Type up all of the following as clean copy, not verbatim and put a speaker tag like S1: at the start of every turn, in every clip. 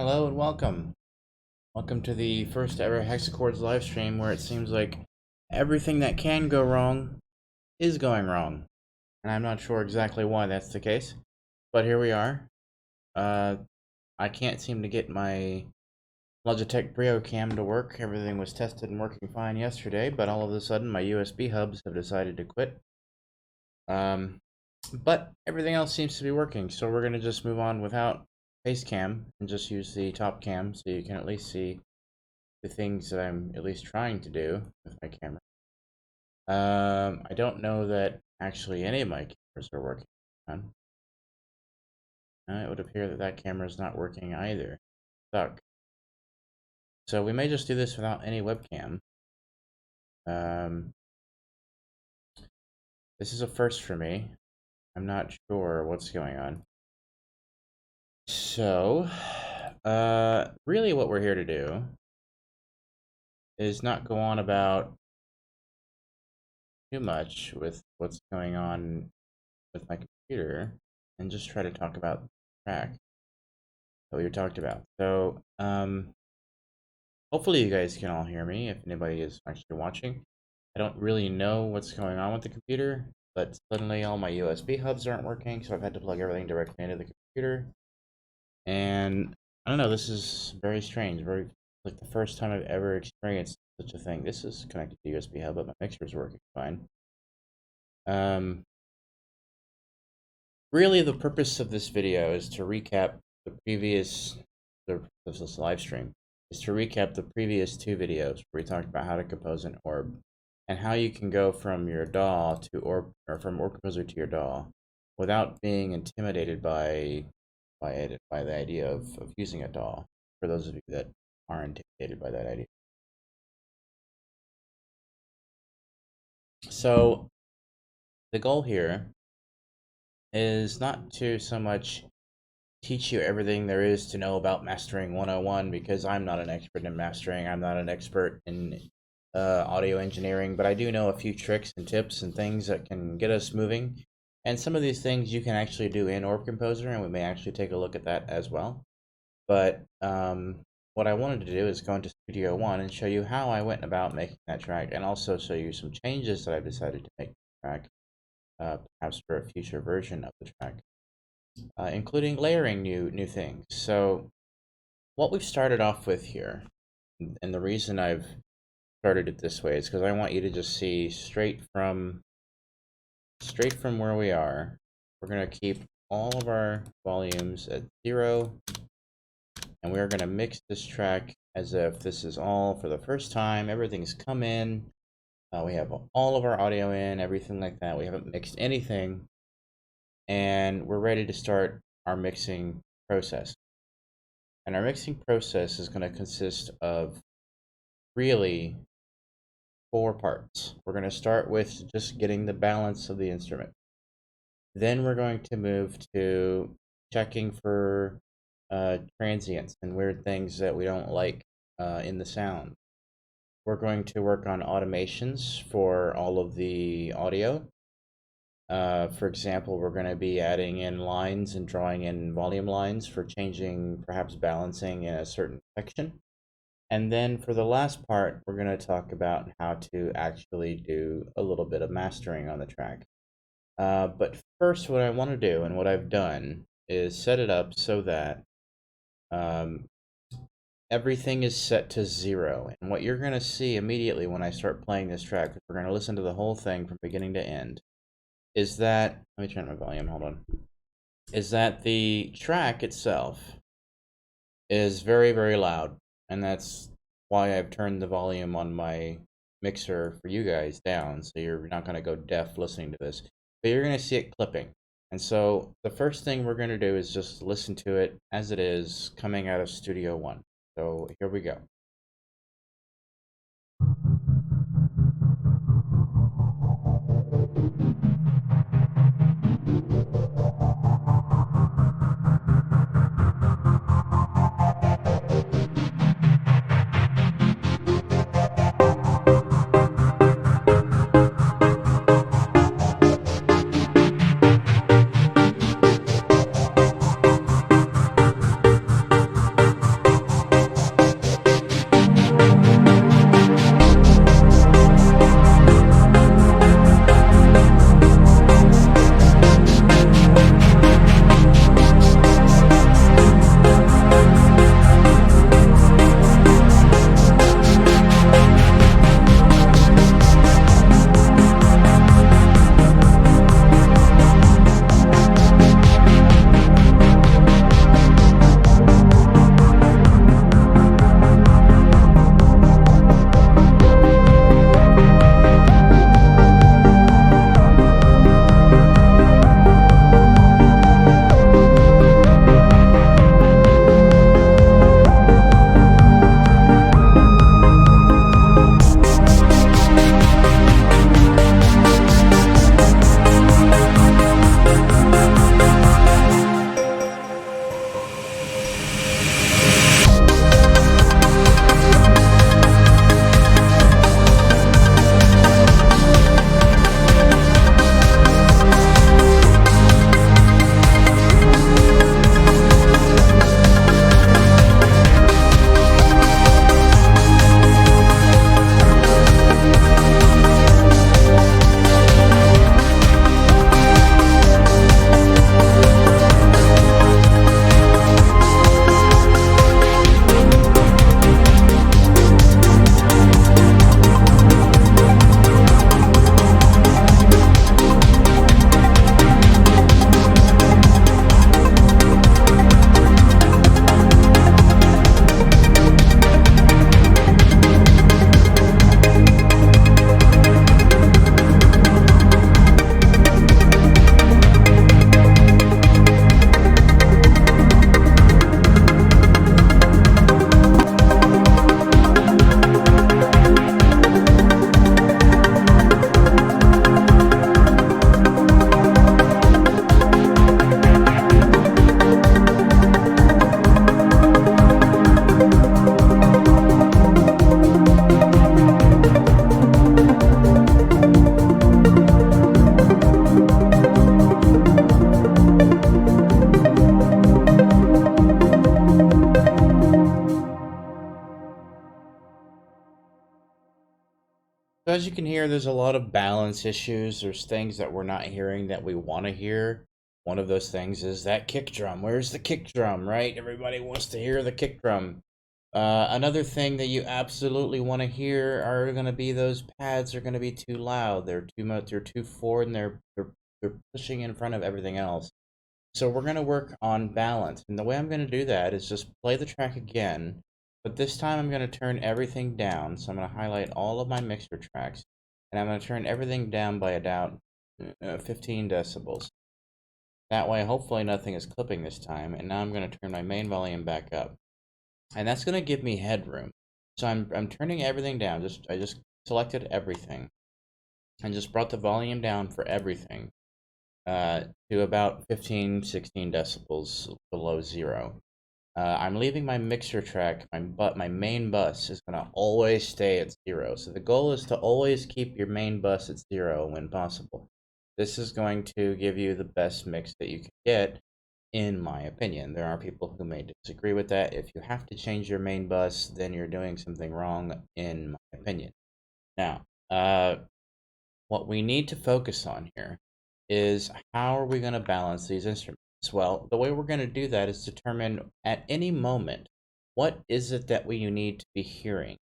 S1: Hello and welcome. Welcome to the first ever Hexachords live stream where it seems like everything that can go wrong is going wrong. And I'm not sure exactly why that's the case, but here we are. I can't seem to get my Logitech Brio cam to work. Everything was tested and working fine yesterday, but all of a sudden my USB hubs have decided to quit. But everything else seems to be working, so we're going to just move on without face cam and just use the top cam so you can at least see the things that I'm at least trying to do with my camera. I don't know that actually any of my cameras are working. It would appear that that camera is not working either. Stuck. So we may just do this without any webcam. This is a first for me. I'm not sure what's going on. So, really what we're here to do is not go on about too much with what's going on with my computer and just try to talk about the track that we talked about. So, hopefully you guys can all hear me if anybody is actually watching. I don't really know what's going on with the computer, but suddenly all my USB hubs aren't working, so I've had to plug everything directly into the computer. And I don't know, this is very strange, very like the first time I've ever experienced such a thing. This is connected to USB hub, but my mixer is working fine. Really, the purpose of this video is to recap the previous, this live stream, is to recap the previous two videos where we talked about how to compose an orb and how you can go from your DAW to orb, or from Orb Composer to your DAW without being intimidated by the idea of using a DAW, for those of you that are intimidated by that idea. So the goal here is not to so much teach you everything there is to know about mastering 101, because I'm not an expert in mastering. I'm not an expert in audio engineering, but I do know a few tricks and tips and things that can get us moving. And some of these things you can actually do in Orb Composer, and we may actually take a look at that as well. But what I wanted to do is go into Studio One and show you how I went about making that track, and also show you some changes that I've decided to make to the track, perhaps for a future version of the track, including layering new things. So what we've started off with here, and the reason I've started it this way is because I want you to just see straight from where we are. We're going to keep all of our volumes at 0, and we're going to mix this track as if this is all for the first time. Everything's come in. We have all of our audio in, everything like that. We haven't mixed anything, and we're ready to start our mixing process. And our mixing process is going to consist of really 4 parts. We're going to start with just getting the balance of the instrument. Then we're going to move to checking for transients and weird things that we don't like in the sound. We're going to work on automations for all of the audio. For example, we're going to be adding in lines and drawing in volume lines for changing, perhaps balancing in a certain section. And then for the last part, we're going to talk about how to actually do a little bit of mastering on the track. But first, what I want to do, and what I've done, is set it up so that everything is set to 0. And what you're going to see immediately when I start playing this track, if we're going to listen to the whole thing from beginning to end, is that, let me turn my volume, hold on, is that the track itself is very, very loud. And that's why I've turned the volume on my mixer for you guys down, so you're not going to go deaf listening to this. But you're going to see it clipping. And so the first thing we're going to do is just listen to it as it is coming out of Studio One. So here we go. So as you can hear, there's a lot of balance issues. There's things that we're not hearing that we want to hear. One of those things is that kick drum. Where's the kick drum, right? Everybody wants to hear the kick drum. Another thing that you absolutely want to hear are going to be those pads are going to be too loud. They're too much. They're too forward, and they're pushing in front of everything else. So we're going to work on balance, and the way I'm going to do that is just play the track again, but this time I'm going to turn everything down. So I'm going to highlight all of my mixer tracks, and I'm going to turn everything down by about 15 decibels. That way, hopefully nothing is clipping this time, and now I'm going to turn my main volume back up. And that's going to give me headroom. So I'm turning everything down. I just selected everything and just brought the volume down for everything to about 15, 16 decibels below zero. I'm leaving my mixer track, my main bus is going to always stay at zero. So the goal is to always keep your main bus at zero when possible. This is going to give you the best mix that you can get, in my opinion. There are people who may disagree with that. If you have to change your main bus, then you're doing something wrong, in my opinion. Now, what we need to focus on here is how are we going to balance these instruments? Well, the way we're going to do that is determine at any moment, what is it that we need to be hearing?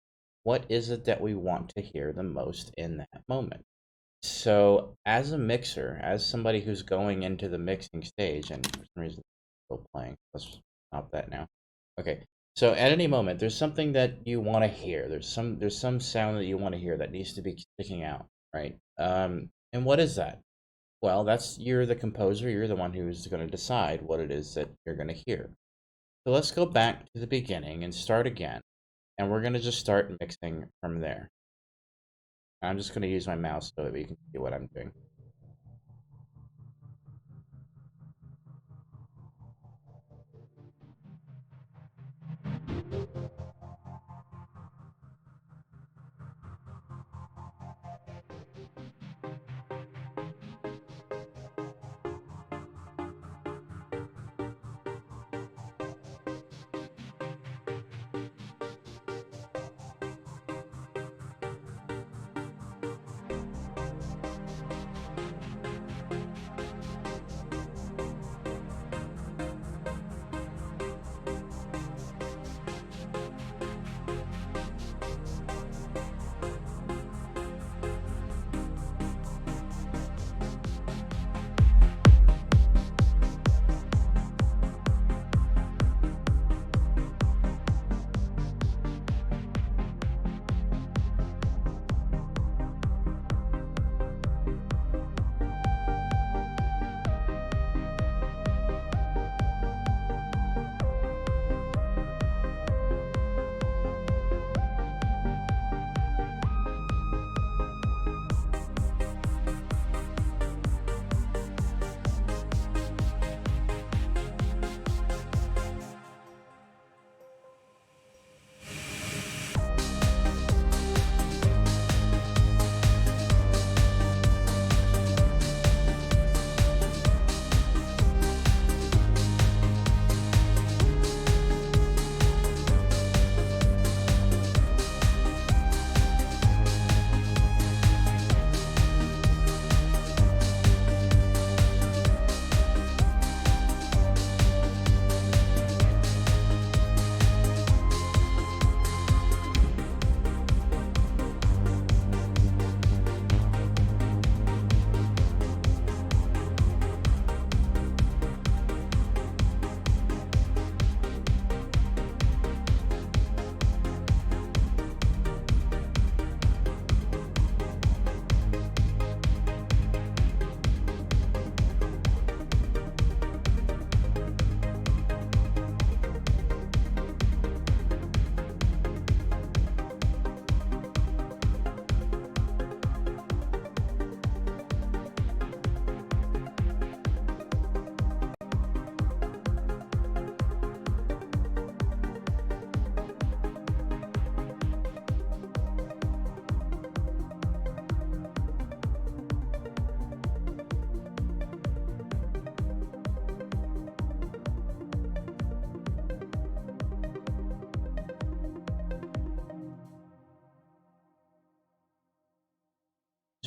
S1: What is it that we want to hear the most in that moment? So, as a mixer, as somebody who's going into the mixing stage, and for some reason, it's still playing. Let's stop that now. Okay. So, at any moment, there's something that you want to hear. There's some sound that you want to hear that needs to be sticking out, right? And what is that? Well, you're the composer. You're the one who's going to decide what it is that you're going to hear. So let's go back to the beginning and start again, and we're going to just start mixing from there. I'm just going to use my mouse so that we can see what I'm doing.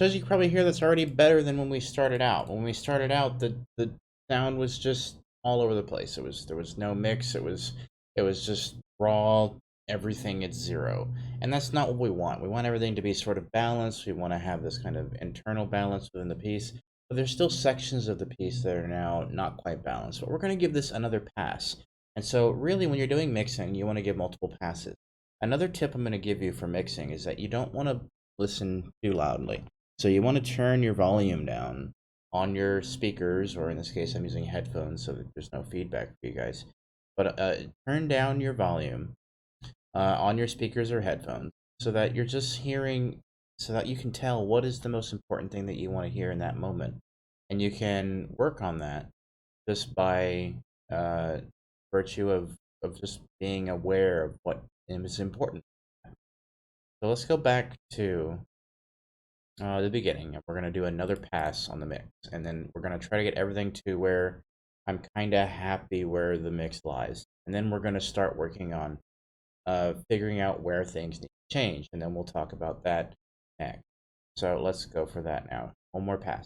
S1: So as you can probably hear, that's already better than when we started out. When we started out, the sound was just all over the place. There was no mix. It was just raw. Everything at zero, and that's not what we want. We want everything to be sort of balanced. We want to have this kind of internal balance within the piece, but there's still sections of the piece that are now not quite balanced. But we're going to give this another pass. And so, really, when you're doing mixing, you want to give multiple passes. Another tip I'm going to give you for mixing is that you don't want to listen too loudly. So you want to turn your volume down on your speakers, or in this case, I'm using headphones so that there's no feedback for you guys. But turn down your volume on your speakers or headphones so that you're just hearing, so that you can tell what is the most important thing that you want to hear in that moment. And you can work on that just by virtue of just being aware of what is important. So let's go back to the beginning, and we're going to do another pass on the mix, and then we're going to try to get everything to where I'm kind of happy where the mix lies, and then we're going to start working on figuring out where things need to change, and then we'll talk about that next. So let's go for that now. One more pass.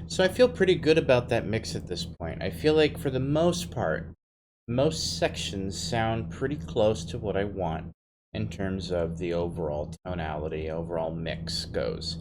S1: So I feel pretty good about that mix at this point. I feel like for the most part, most sections sound pretty close to what I want in terms of the overall tonality, overall mix goes.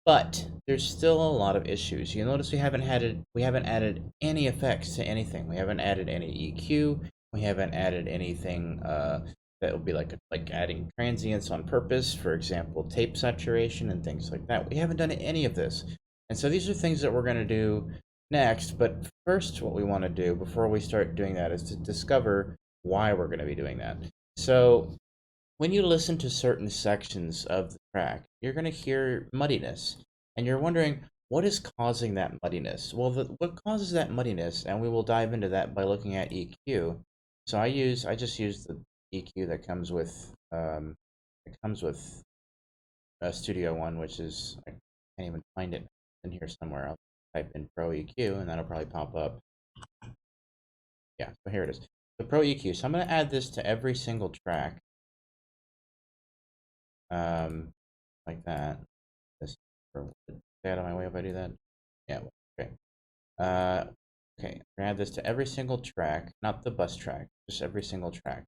S1: But there's still a lot of issues. You'll notice we haven't added any effects to anything. We haven't added any EQ. We haven't added anything that would be like adding transients on purpose, for example, tape saturation and things like that. We haven't done any of this. And so these are things that we're going to do next, but first, what we want to do before we start doing that is to discover why we're going to be doing that. So, when you listen to certain sections of the track, you're going to hear muddiness, and you're wondering what is causing that muddiness. Well, what causes that muddiness, and we will dive into that by looking at EQ. So I just use the EQ that comes with Studio One, which is I can't even find it in here somewhere. I'll type in Pro EQ, and that'll probably pop up. Yeah, so here it is. The Pro EQ. So I'm going to add this to every single track. Like that. This, stay out of my way if I do that. Yeah. Okay. Okay. We're gonna add this to every single track, not the bus track, just every single track.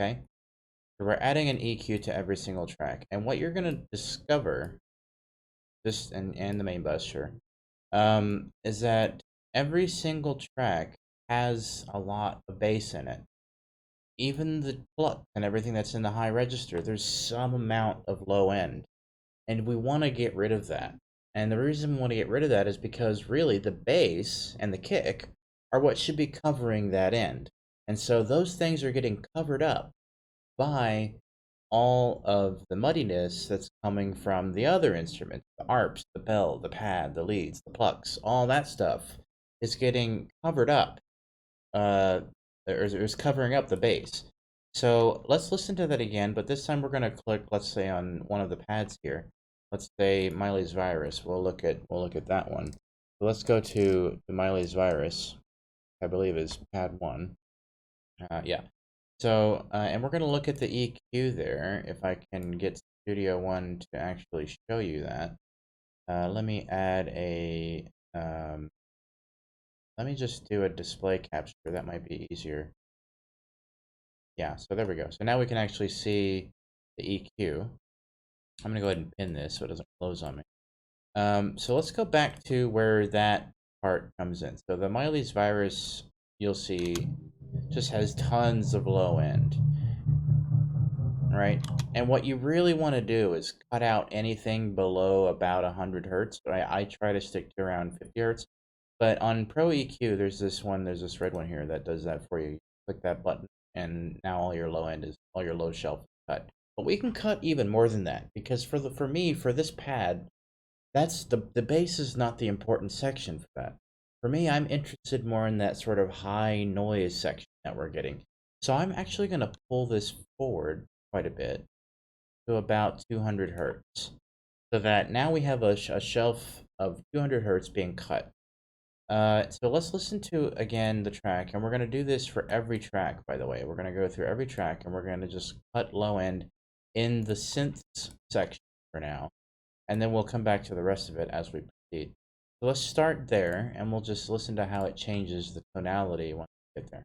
S1: Okay. So we're adding an EQ to every single track, and what you're gonna discover, this and the main bus, sure, is that every single track has a lot of bass in it. Even the pluck and everything that's in the high register, there's some amount of low end. And we want to get rid of that. And the reason we want to get rid of that is because really the bass and the kick are what should be covering that end. And so those things are getting covered up by all of the muddiness that's coming from the other instruments, the arps, the bell, the pad, the leads, the plucks, all that stuff is getting covered up. Is covering up the bass. So let's listen to that again, but this time we're going to click, let's say, on one of the pads here. Let's say Miley's Virus. We'll look at that one. So let's go to the Miley's Virus. I believe is pad 1. Yeah. So and we're going to look at the EQ there. If I can get Studio One to actually show you that. Let me add a. Let me just do a display capture. That might be easier. Yeah, so there we go. So now we can actually see the EQ. I'm going to go ahead and pin this so it doesn't close on me. So let's go back to where that part comes in. So the Miley's Virus, you'll see, just has tons of low end, right? And what you really want to do is cut out anything below about 100 hertz. I try to stick to around 50 hertz. But on Pro EQ, there's this red one here that does that for you. Click that button, and now all your low shelf is cut. But we can cut even more than that because for this pad, that's the bass is not the important section for that. For me, I'm interested more in that sort of high noise section that we're getting. So I'm actually going to pull this forward quite a bit to about 200 hertz, so that now we have a shelf of 200 hertz being cut. So let's listen to again the track, and we're going to do this for every track, by the way. We're going to go through every track, and we're going to just cut low end in the synths section for now, and then we'll come back to the rest of it as we proceed. So let's start there, and we'll just listen to how it changes the tonality once we get there.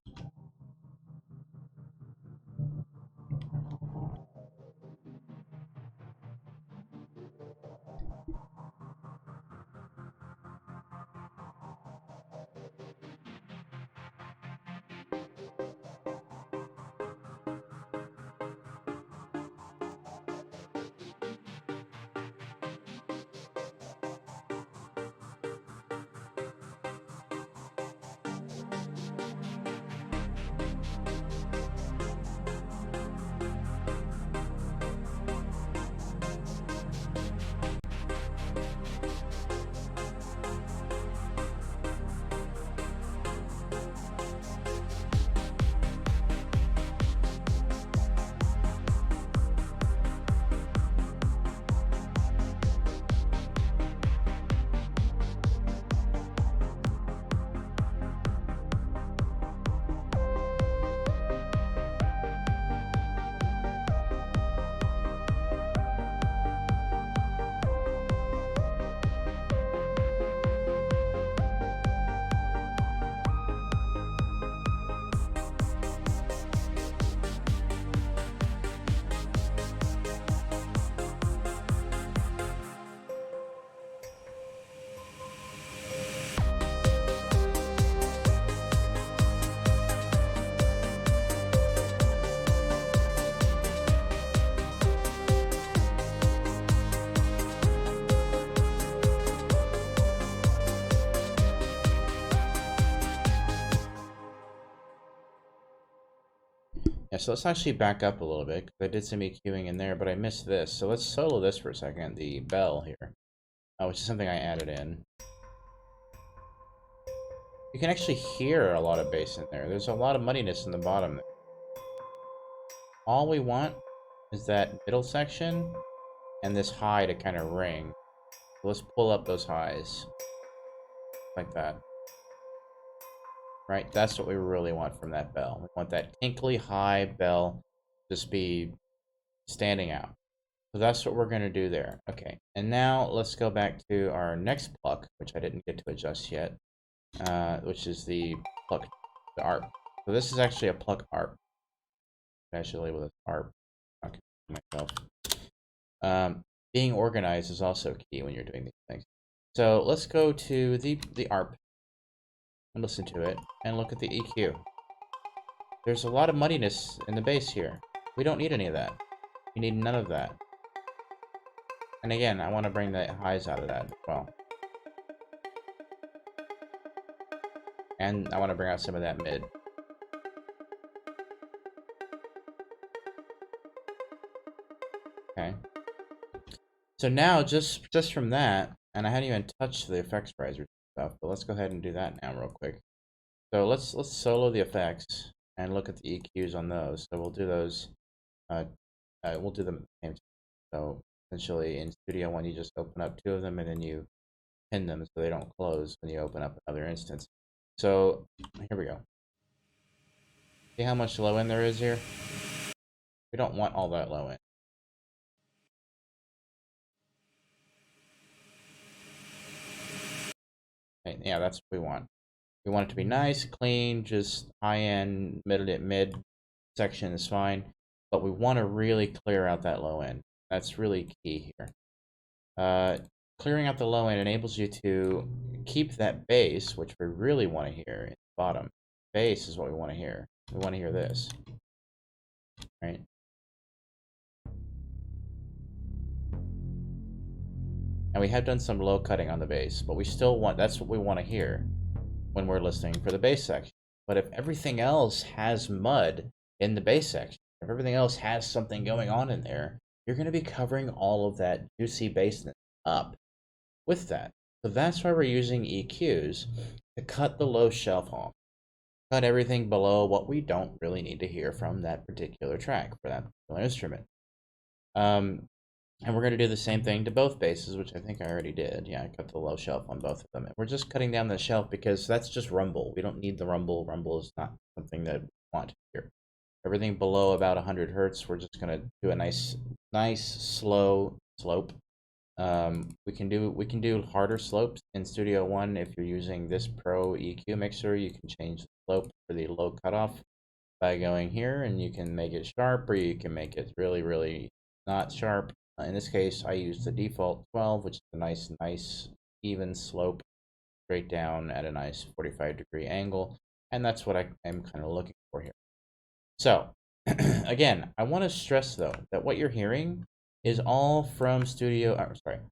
S1: Yeah, so let's actually back up a little bit, because I did some EQing in there, but I missed this. So let's solo this for a second, the bell here, which is something I added in. You can actually hear a lot of bass in there. There's a lot of muddiness in the bottom there. All we want is that middle section and this high to kind of ring. So let's pull up those highs, like that. Right? That's what we really want from that bell. We want that tinkly high bell just be standing out. So that's what we're going to do there. Okay, and now let's go back to our next pluck, which I didn't get to adjust yet, which is the pluck, the ARP. So this is actually a pluck ARP. I should label this ARP. Okay, myself. Being organized is also key when you're doing these things. So let's go to the ARP and listen to it and look at the EQ. There's a lot of muddiness in the bass here. We don't need any of that. We need none of that. And again, I want to bring the highs out of that as well. And I want to bring out some of that mid. Okay. So now, just from that, and I hadn't even touched the effects riser stuff, but let's go ahead and do that now real quick. So let's solo the effects and look at the EQs on those. So we'll do those. We'll do them at the same time. So essentially, in Studio One, you just open up two of them and then you pin them so they don't close when you open up another instance. So here we go. See how much low end there is here? We don't want all that low end. Okay, yeah, that's what we want. We want it to be nice, clean, just high-end, mid section is fine. But we want to really clear out that low end. That's really key here. Clearing out the low end enables you to keep that bass, which we really want to hear in the bottom. Bass is what we want to hear. We want to hear this, right? And we have done some low cutting on the bass, but we still want, that's what we want to hear when we're listening for the bass section. But if everything else has mud in the bass section, if everything else has something going on in there, you're going to be covering all of that juicy bassness up with that. So that's why we're using EQs to cut the low shelf off. Cut everything below what we don't really need to hear from that particular track for that particular instrument. And we're going to do the same thing to both basses, which I think I already did. Yeah, I cut the low shelf on both of them. And we're just cutting down the shelf because that's just rumble. We don't need the rumble. Rumble is not something that we want here. Everything below about 100 hertz, we're just going to do a nice, slow slope. We can do harder slopes in Studio One. If you're using this Pro EQ mixer, you can change the slope for the low cutoff by going here, and you can make it sharp, or you can make it really, really not sharp. In this case, I used the default 12, which is a nice even slope straight down at a nice 45-degree angle, and that's what I am kind of looking for here. So, again, I want to stress though that what you're hearing is all from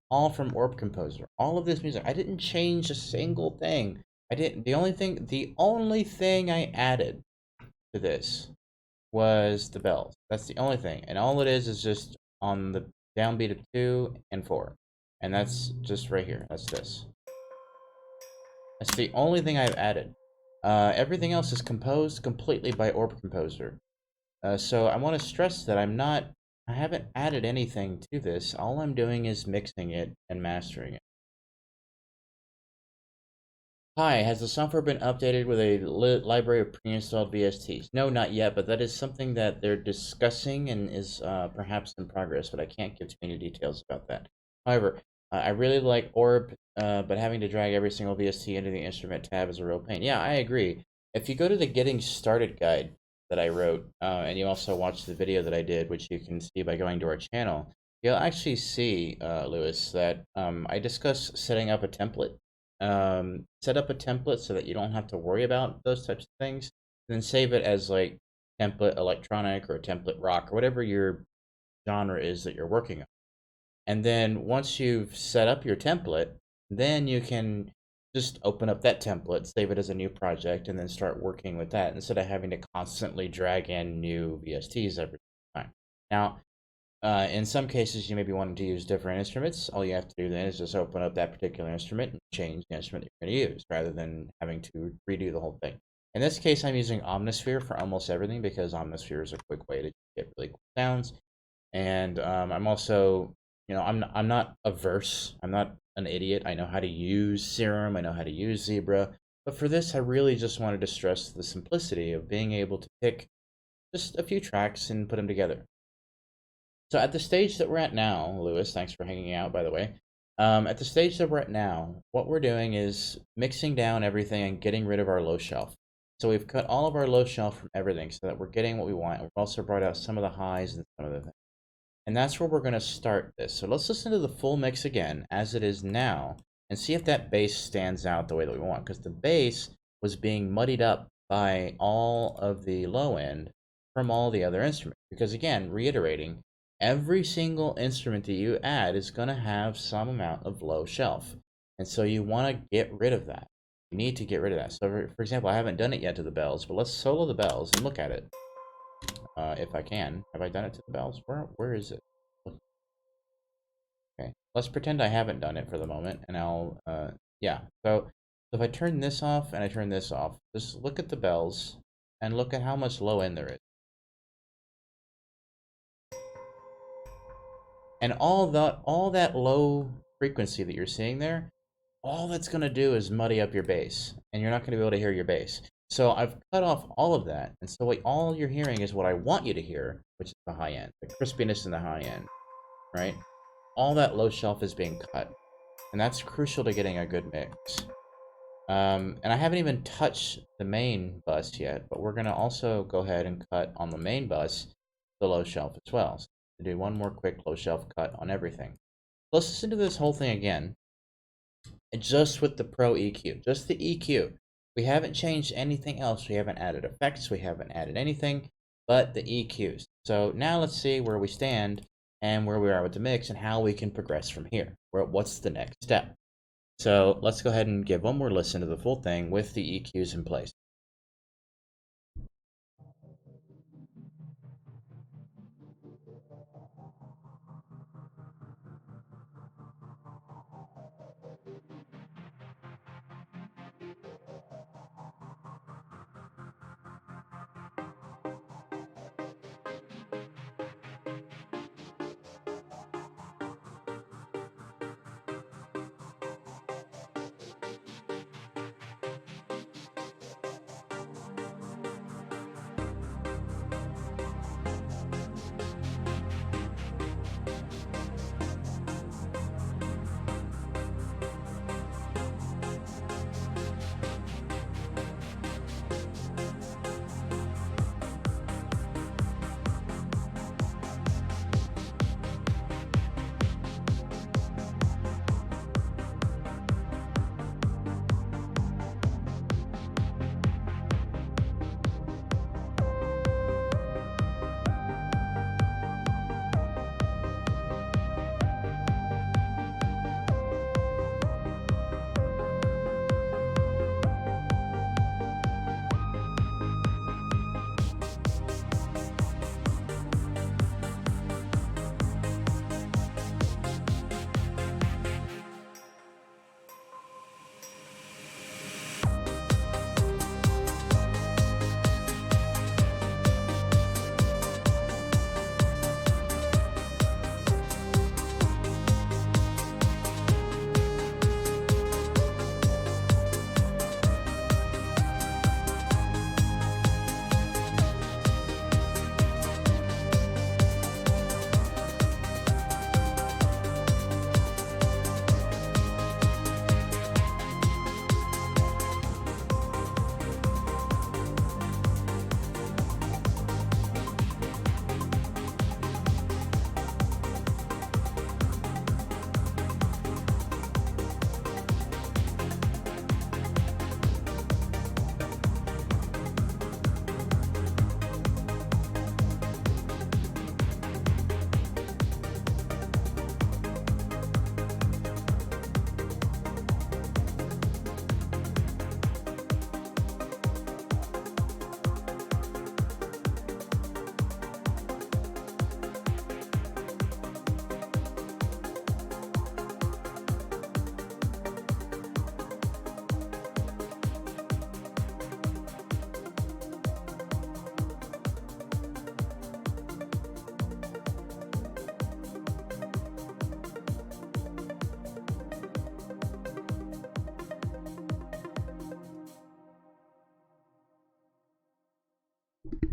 S1: all from Orb Composer. All of this music, I didn't change a single thing. I didn't. The only thing I added to this was the bells. That's the only thing, and all it is just on the downbeat of 2 and 4, and that's just right here. That's this. That's the only thing I've added. Everything else is composed completely by Orb Composer. So I want to stress that I haven't added anything to this. All I'm doing is mixing it and mastering it. Hi, has the software been updated with a library of pre-installed VSTs? No, not yet, but that is something that they're discussing and is perhaps in progress, but I can't give too many details about that. However, I really like Orb, but having to drag every single VST into the instrument tab is a real pain. Yeah, I agree. If you go to the Getting Started guide that I wrote, and you also watch the video that I did, which you can see by going to our channel, you'll actually see, Lewis, that I discuss setting up a template. Set up a template so that you don't have to worry about those types of things, and then save it as like template electronic or template rock or whatever your genre is that you're working on. And then once you've set up your template, then you can just open up that template, save it as a new project, and then start working with that instead of having to constantly drag in new VSTs every time. Now, in some cases, you may be wanting to use different instruments. All you have to do then is just open up that particular instrument and change the instrument that you're going to use rather than having to redo the whole thing. In this case, I'm using Omnisphere for almost everything because Omnisphere is a quick way to get really cool sounds. And I'm also, I'm not averse. I'm not an idiot. I know how to use Serum. I know how to use Zebra. But for this, I really just wanted to stress the simplicity of being able to pick just a few tracks and put them together. So at the stage that we're at now, Lewis, thanks for hanging out, by the way. At the stage that we're at now, what we're doing is mixing down everything and getting rid of our low shelf. So we've cut all of our low shelf from everything so that we're getting what we want. We've also brought out some of the highs and some of the things. And that's where we're going to start this. So let's listen to the full mix again as it is now and see if that bass stands out the way that we want. Because the bass was being muddied up by all of the low end from all the other instruments. Because again, reiterating, every single instrument that you add is going to have some amount of low shelf. And so you want to get rid of that. You need to get rid of that. So for example, I haven't done it yet to the bells, but let's solo the bells and look at it. If I can. Have I done it to the bells? Where is it? Okay. Let's pretend I haven't done it for the moment, and I'll, yeah. So if I turn this off and I turn this off, just look at the bells and look at how much low end there is. And all that low frequency that you're seeing there, all that's going to do is muddy up your bass, and you're not going to be able to hear your bass. So I've cut off all of that, and so all you're hearing is what I want you to hear, which is the high end, the crispiness in the high end, right? All that low shelf is being cut, and that's crucial to getting a good mix. And I haven't even touched the main bus yet, but we're going to also go ahead and cut on the main bus the low shelf as well. So do one more quick low shelf cut on everything. Let's listen to this whole thing again, just with the Pro EQ, just the EQ. We haven't changed anything else. We haven't added effects. We haven't added anything but the EQs. So now let's see where we stand and where we are with the mix and how we can progress from here. What's the next step? So let's go ahead and give one more listen to the full thing with the EQs in place.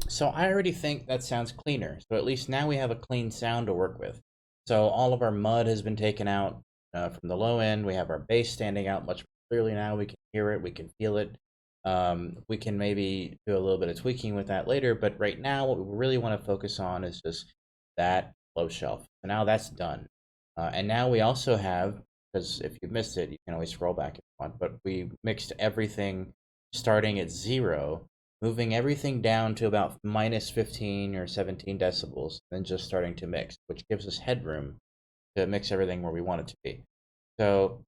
S1: So I already think that sounds cleaner. So at least now we have a clean sound to work with. So all of our mud has been taken out from the low end. We have our bass standing out much more clearly now. We can hear it. We can feel it. We can maybe do a little bit of tweaking with that later. But right now, what we really want to focus on is just that low shelf. So now that's done. And now we also have, because if you missed it, you can always scroll back if you want, but we mixed everything starting at 0, moving everything down to about minus 15 or 17 decibels, then just starting to mix, which gives us headroom to mix everything where we want it to be. So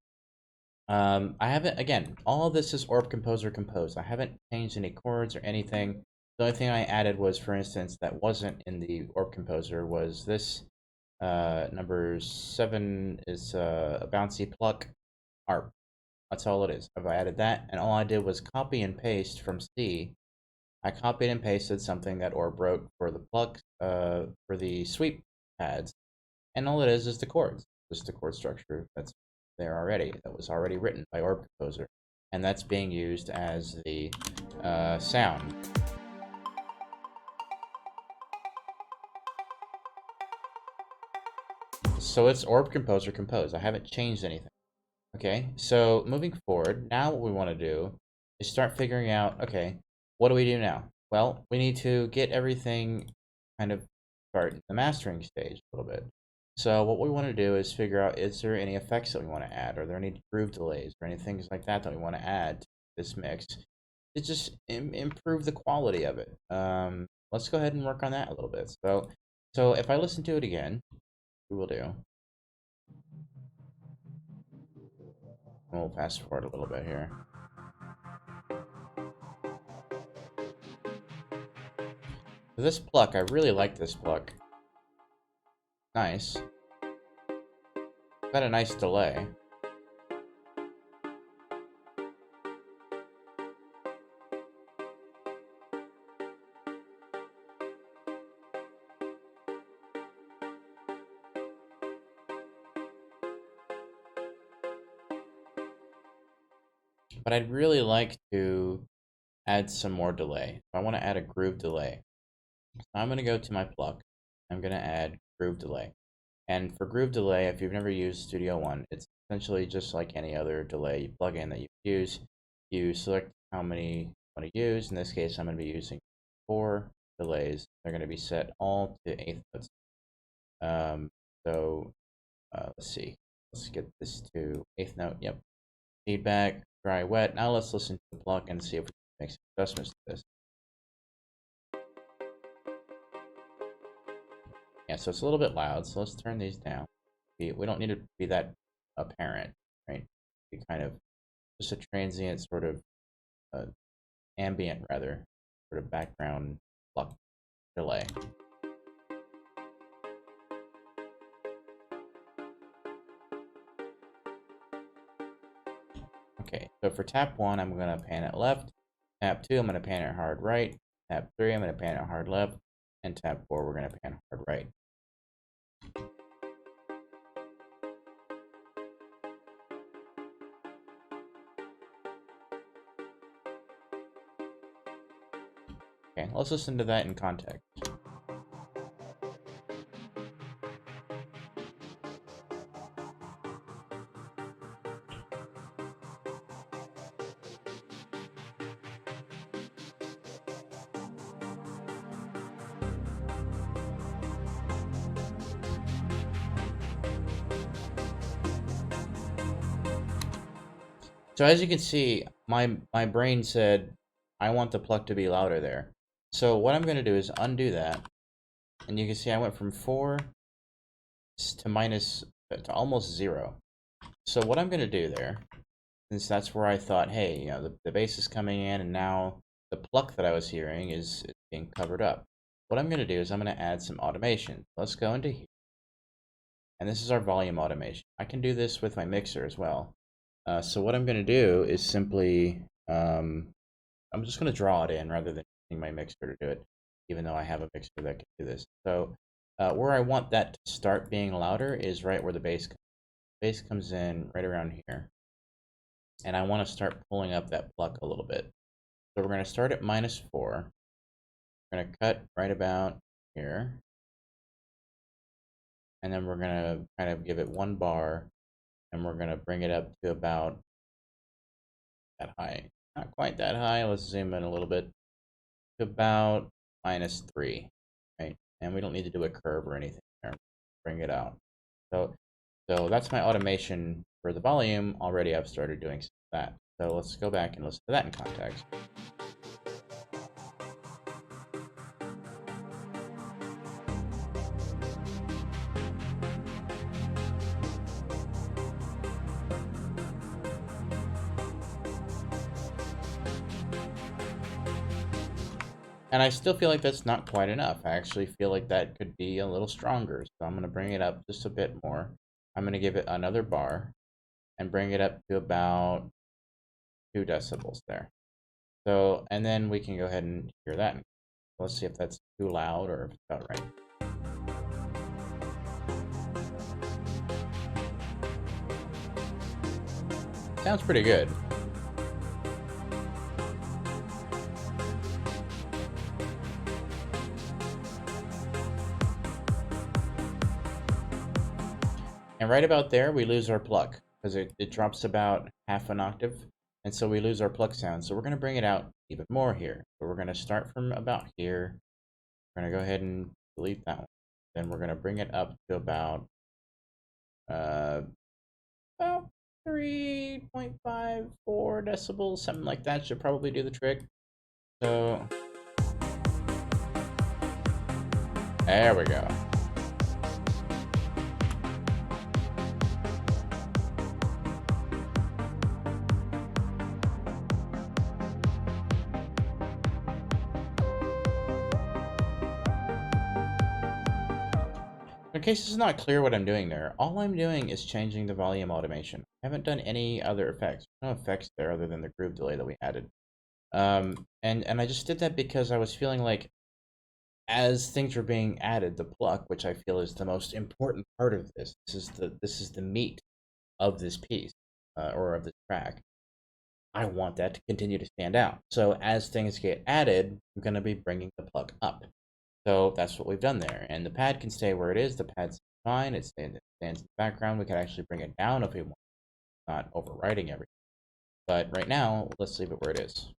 S1: I haven't, again, all of this is Orb Composer composed. I haven't changed any chords or anything. The only thing I added was, for instance, that wasn't in the Orb Composer was this number 7 is a bouncy pluck harp. That's all it is. I've added that, and all I did was copy and paste from C. I copied and pasted something that Orb wrote for the pluck, for the sweep pads, and all it is the chords, just the chord structure that's there already, that was already written by Orb Composer, and that's being used as the sound. So it's Orb Composer composed. I haven't changed anything. Okay, so moving forward, now what we want to do is start figuring out, okay, what do we do now? Well, we need to get everything kind of start in the mastering stage a little bit. So what we want to do is figure out, is there any effects that we want to add? Are there any groove delays or any things like that that we want to add to this mix to just improve the quality of it? Let's go ahead and work on that a little bit. So if I listen to it again, we will do. We'll fast forward a little bit here. This pluck, I really like this pluck. Nice. Got a nice delay. But I'd really like to add some more delay. I want to add a groove delay. So I'm going to go to my pluck. I'm going to add groove delay. And for groove delay, if you've never used Studio One, it's essentially just like any other delay plugin that you use. You select how many you want to use. In this case, I'm going to be using 4 delays. They're going to be set all to 1/8 notes. So let's see. Let's get this to 1/8 note. Yep. Feedback, dry, wet. Now let's listen to the pluck and see if we can make some adjustments to this. Yeah, so it's a little bit loud, so let's turn these down. We don't need it to be that apparent, right? Be kind of just a transient sort of ambient, rather, sort of background pluck delay. Okay, so for tap 1, I'm going to pan it left. Tap 2, I'm going to pan it hard right. Tap 3, I'm going to pan it hard left. And tap 4, we're going to pan hard right. Okay, let's listen to that in context. So as you can see, my brain said, I want the pluck to be louder there. So what I'm going to do is undo that. And you can see I went from 4 to minus, to almost 0. So what I'm going to do there, since that's where I thought, hey, the bass is coming in and now the pluck that I was hearing is being covered up. What I'm going to do is I'm going to add some automation. Let's go into here. And this is our volume automation. I can do this with my mixer as well. So what I'm going to do is simply, I'm just going to draw it in rather than using my mixer to do it, even though I have a mixer that can do this. So where I want that to start being louder is right where the bass comes. The bass comes in right around here. And I want to start pulling up that pluck a little bit. So we're going to start at -4. We're going to cut right about here. And then we're going to kind of give it 1 bar, and we're going to bring it up to about that high. Not quite that high. Let's zoom in a little bit to about -3, right? And we don't need to do a curve or anything there. Bring it out. So that's my automation for the volume. Already I've started doing that. So let's go back and listen to that in context. And I still feel like that's not quite enough. I actually feel like that could be a little stronger. So I'm going to bring it up just a bit more. I'm going to give it another bar and bring it up to about 2 decibels there. So, and then we can go ahead and hear that. Let's see if that's too loud or if it's about right. Sounds pretty good. And right about there, we lose our pluck because it drops about half an octave. And so we lose our pluck sound. So we're going to bring it out even more here. So we're going to start from about here. We're going to go ahead and delete that one. Then we're going to bring it up to about 3.54 decibels, something like that should probably do the trick. So there we go. In case it's not clear what I'm doing there, all I'm doing is changing the volume automation. I haven't done any other effects. No effects there other than the groove delay that we added. And I just did that because I was feeling like as things were being added, the pluck, which I feel is the most important part of this, this is the meat of this piece or of this track. I want that to continue to stand out. So as things get added, I'm going to be bringing the pluck up. So that's what we've done there. And the pad can stay where it is. The pad's fine. It stands in the background. We can actually bring it down if we want, not overriding everything. But right now, let's leave it where it is.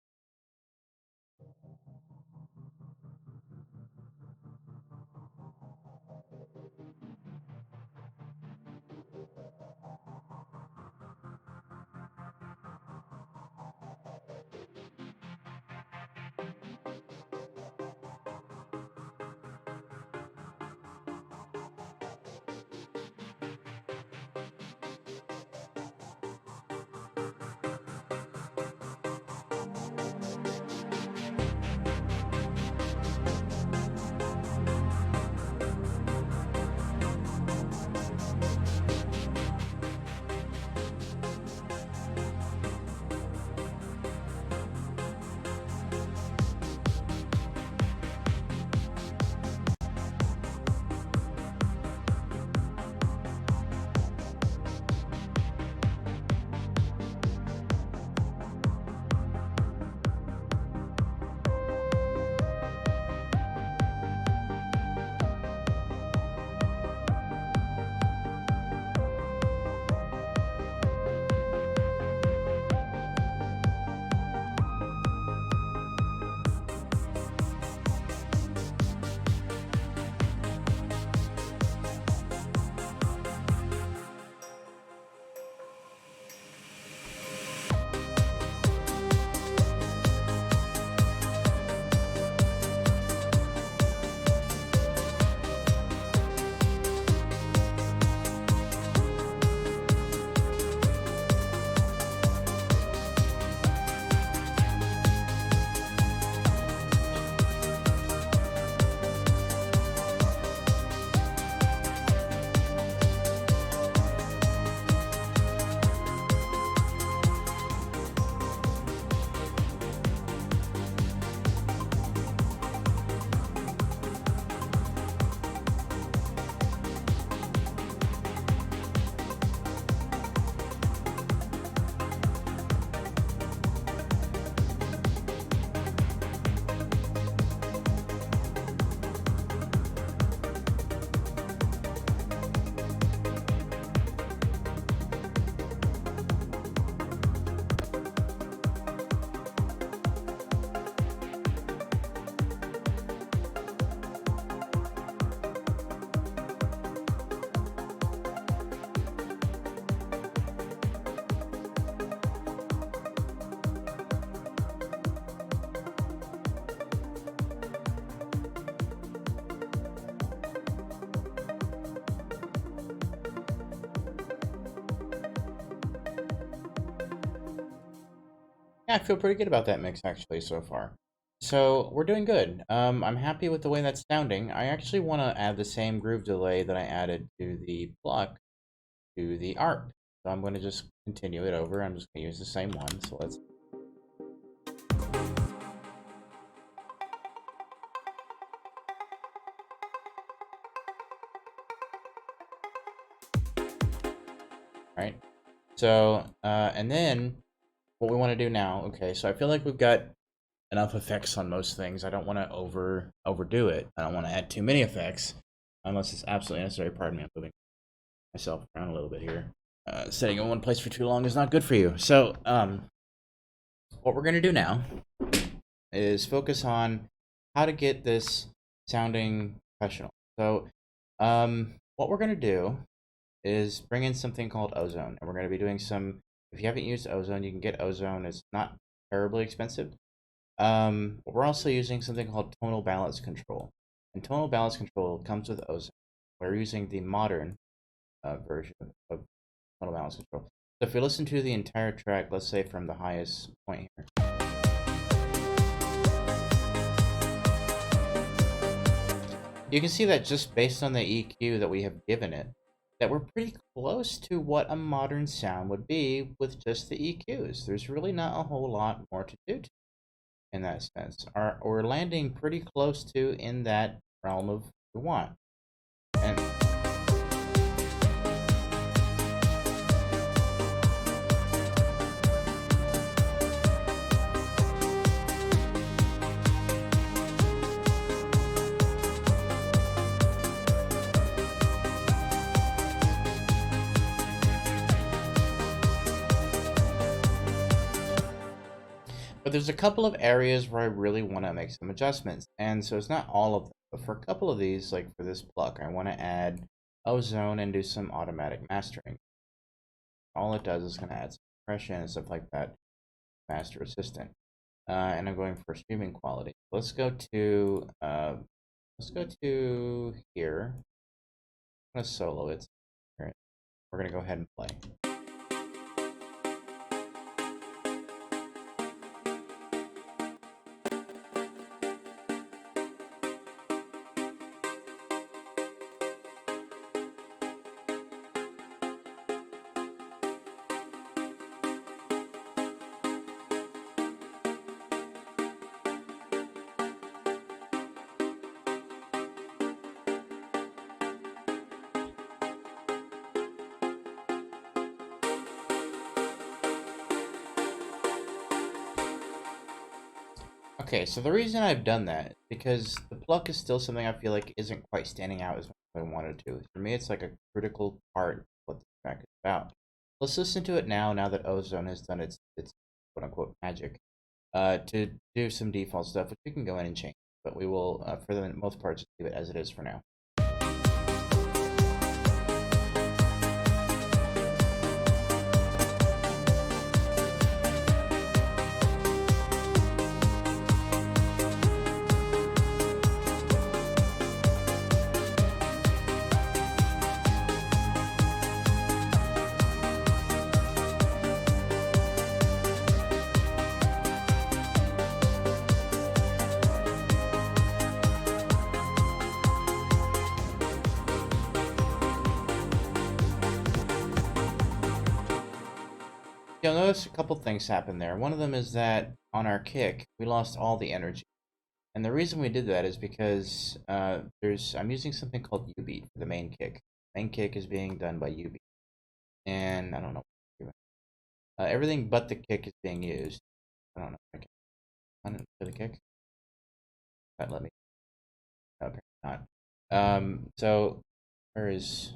S1: Yeah, I feel pretty good about that mix actually so far. So we're doing good. I'm happy with the way that's sounding. I actually want to add the same groove delay that I added to the pluck to the ARP. So I'm going to just continue it over. I'm just going to use the same one. So let's. All right. So, and then what we want to do now, okay, so I feel like we've got enough effects on most things. I don't want to overdo it. I don't want to add too many effects unless it's absolutely necessary. Pardon me, I'm moving myself around a little bit here. Sitting in one place for too long is not good for you. So, what we're gonna do now is focus on how to get this sounding professional. So, what we're gonna do is bring in something called Ozone, and we're gonna be doing some. If you haven't used Ozone, you can get Ozone. It's not terribly expensive. But we're also using something called tonal balance control, and tonal balance control comes with Ozone. We're using the modern version of tonal balance control. So if we listen to the entire track, let's say from the highest point here, you can see that just based on the EQ that we have given it, that we're pretty close to what a modern sound would be with just the EQs. There's really not a whole lot more to do in that sense. We're landing pretty close to in that realm of what we want. And but there's a couple of areas where I really want to make some adjustments. And so it's not all of them, but for a couple of these, like for this pluck, I want to add Ozone and do some automatic mastering. All it does is kind of add some compression and stuff like that, Master Assistant. And I'm going for streaming quality. Let's go to here. I'm gonna solo it. We're gonna go ahead and play. Okay, so the reason I've done that is because the pluck is still something I feel like isn't quite standing out as much as I wanted to. For me, it's like a critical part of what the track is about. Let's listen to it now that Ozone has done its quote unquote magic, to do some default stuff, which we can go in and change. But we will, for the most part, just leave it as it is for now. You'll notice a couple things happen there. One of them is that on our kick, we lost all the energy. And the reason we did that is because I'm using something called U-beat for the main kick. Main kick is being done by U-beat. And I don't know. Everything but the kick is being used. I don't know. I can run it for the kick. That let me. No, apparently not. So where's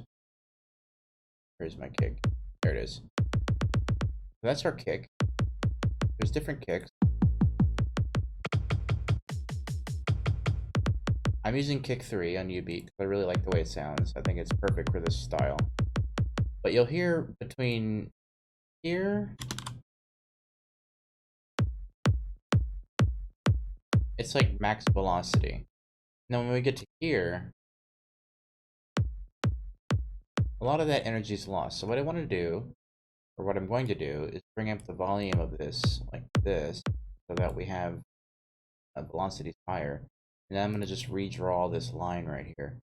S1: my kick? There it is. So that's our kick. There's different kicks. I'm using kick 3 on U-beat because I really like the way it sounds. I think it's perfect for this style. But you'll hear between here, it's like max velocity. Now when we get to here, a lot of that energy is lost. So what I want to do or what I'm going to do is bring up the volume of this like this, so that we have velocities higher. And then I'm going to just redraw this line right here.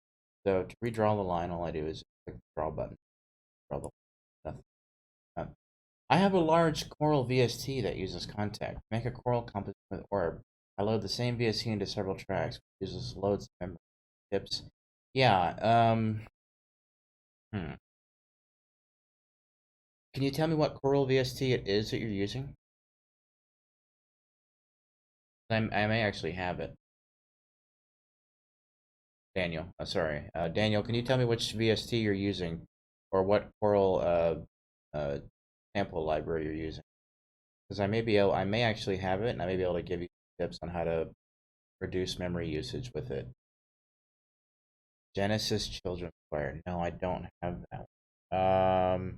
S1: So to redraw the line, all I do is click the draw button. Draw the nothing. I have a large choral VST that uses contact. Make a choral composition with Orb. I load the same VST into several tracks, which uses loads of memory. Tips. Yeah, can you tell me what choral VST it is that you're using? I may actually have it. Daniel, sorry. Daniel, can you tell me which VST you're using, or what choral sample library you're using? Because I may actually have it, and I may be able to give you tips on how to reduce memory usage with it. Genesis Children's Choir. No, I don't have that one.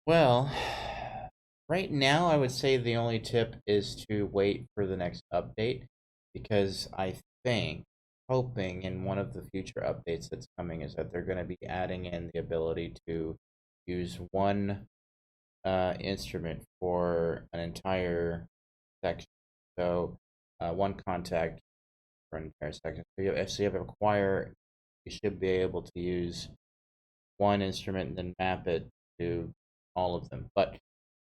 S1: Well, right now I would say the only tip is to wait for the next update, because I think, hoping in one of the future updates that's coming is that they're going to be adding in the ability to use one instrument for an entire section. So one contact for an entire section. So you have a choir, you should be able to use one instrument and then map it to all of them. But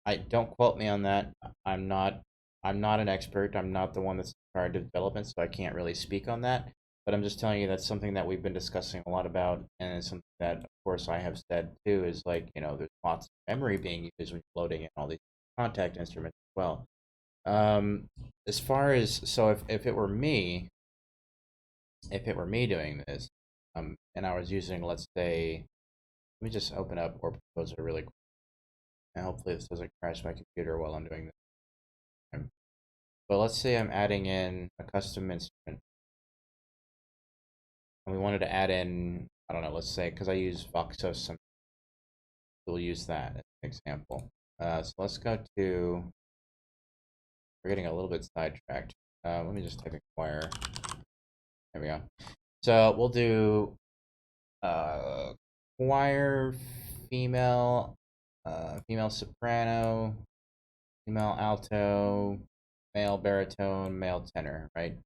S1: I don't quote me on that. I'm not an expert. I'm not the one that's in charge of development, so I can't really speak on that. But I'm just telling you that's something that we've been discussing a lot about, and it's something that, of course, I have said too. Is like, there's lots of memory being used when you're loading in all these contact instruments as well. As far as, so if it were me, doing this, and I was using, let's say, let me just open up Orb Composer really quick, and hopefully this doesn't crash my computer while I'm doing this. But let's say I'm adding in a custom instrument, and we wanted to add in, I don't know, let's say, because I use Voxos, we'll use that as an example. So let's go to, we're getting a little bit sidetracked. Let me just type in choir. There we go. So we'll do choir, female, female soprano, female alto, male baritone, male tenor, right?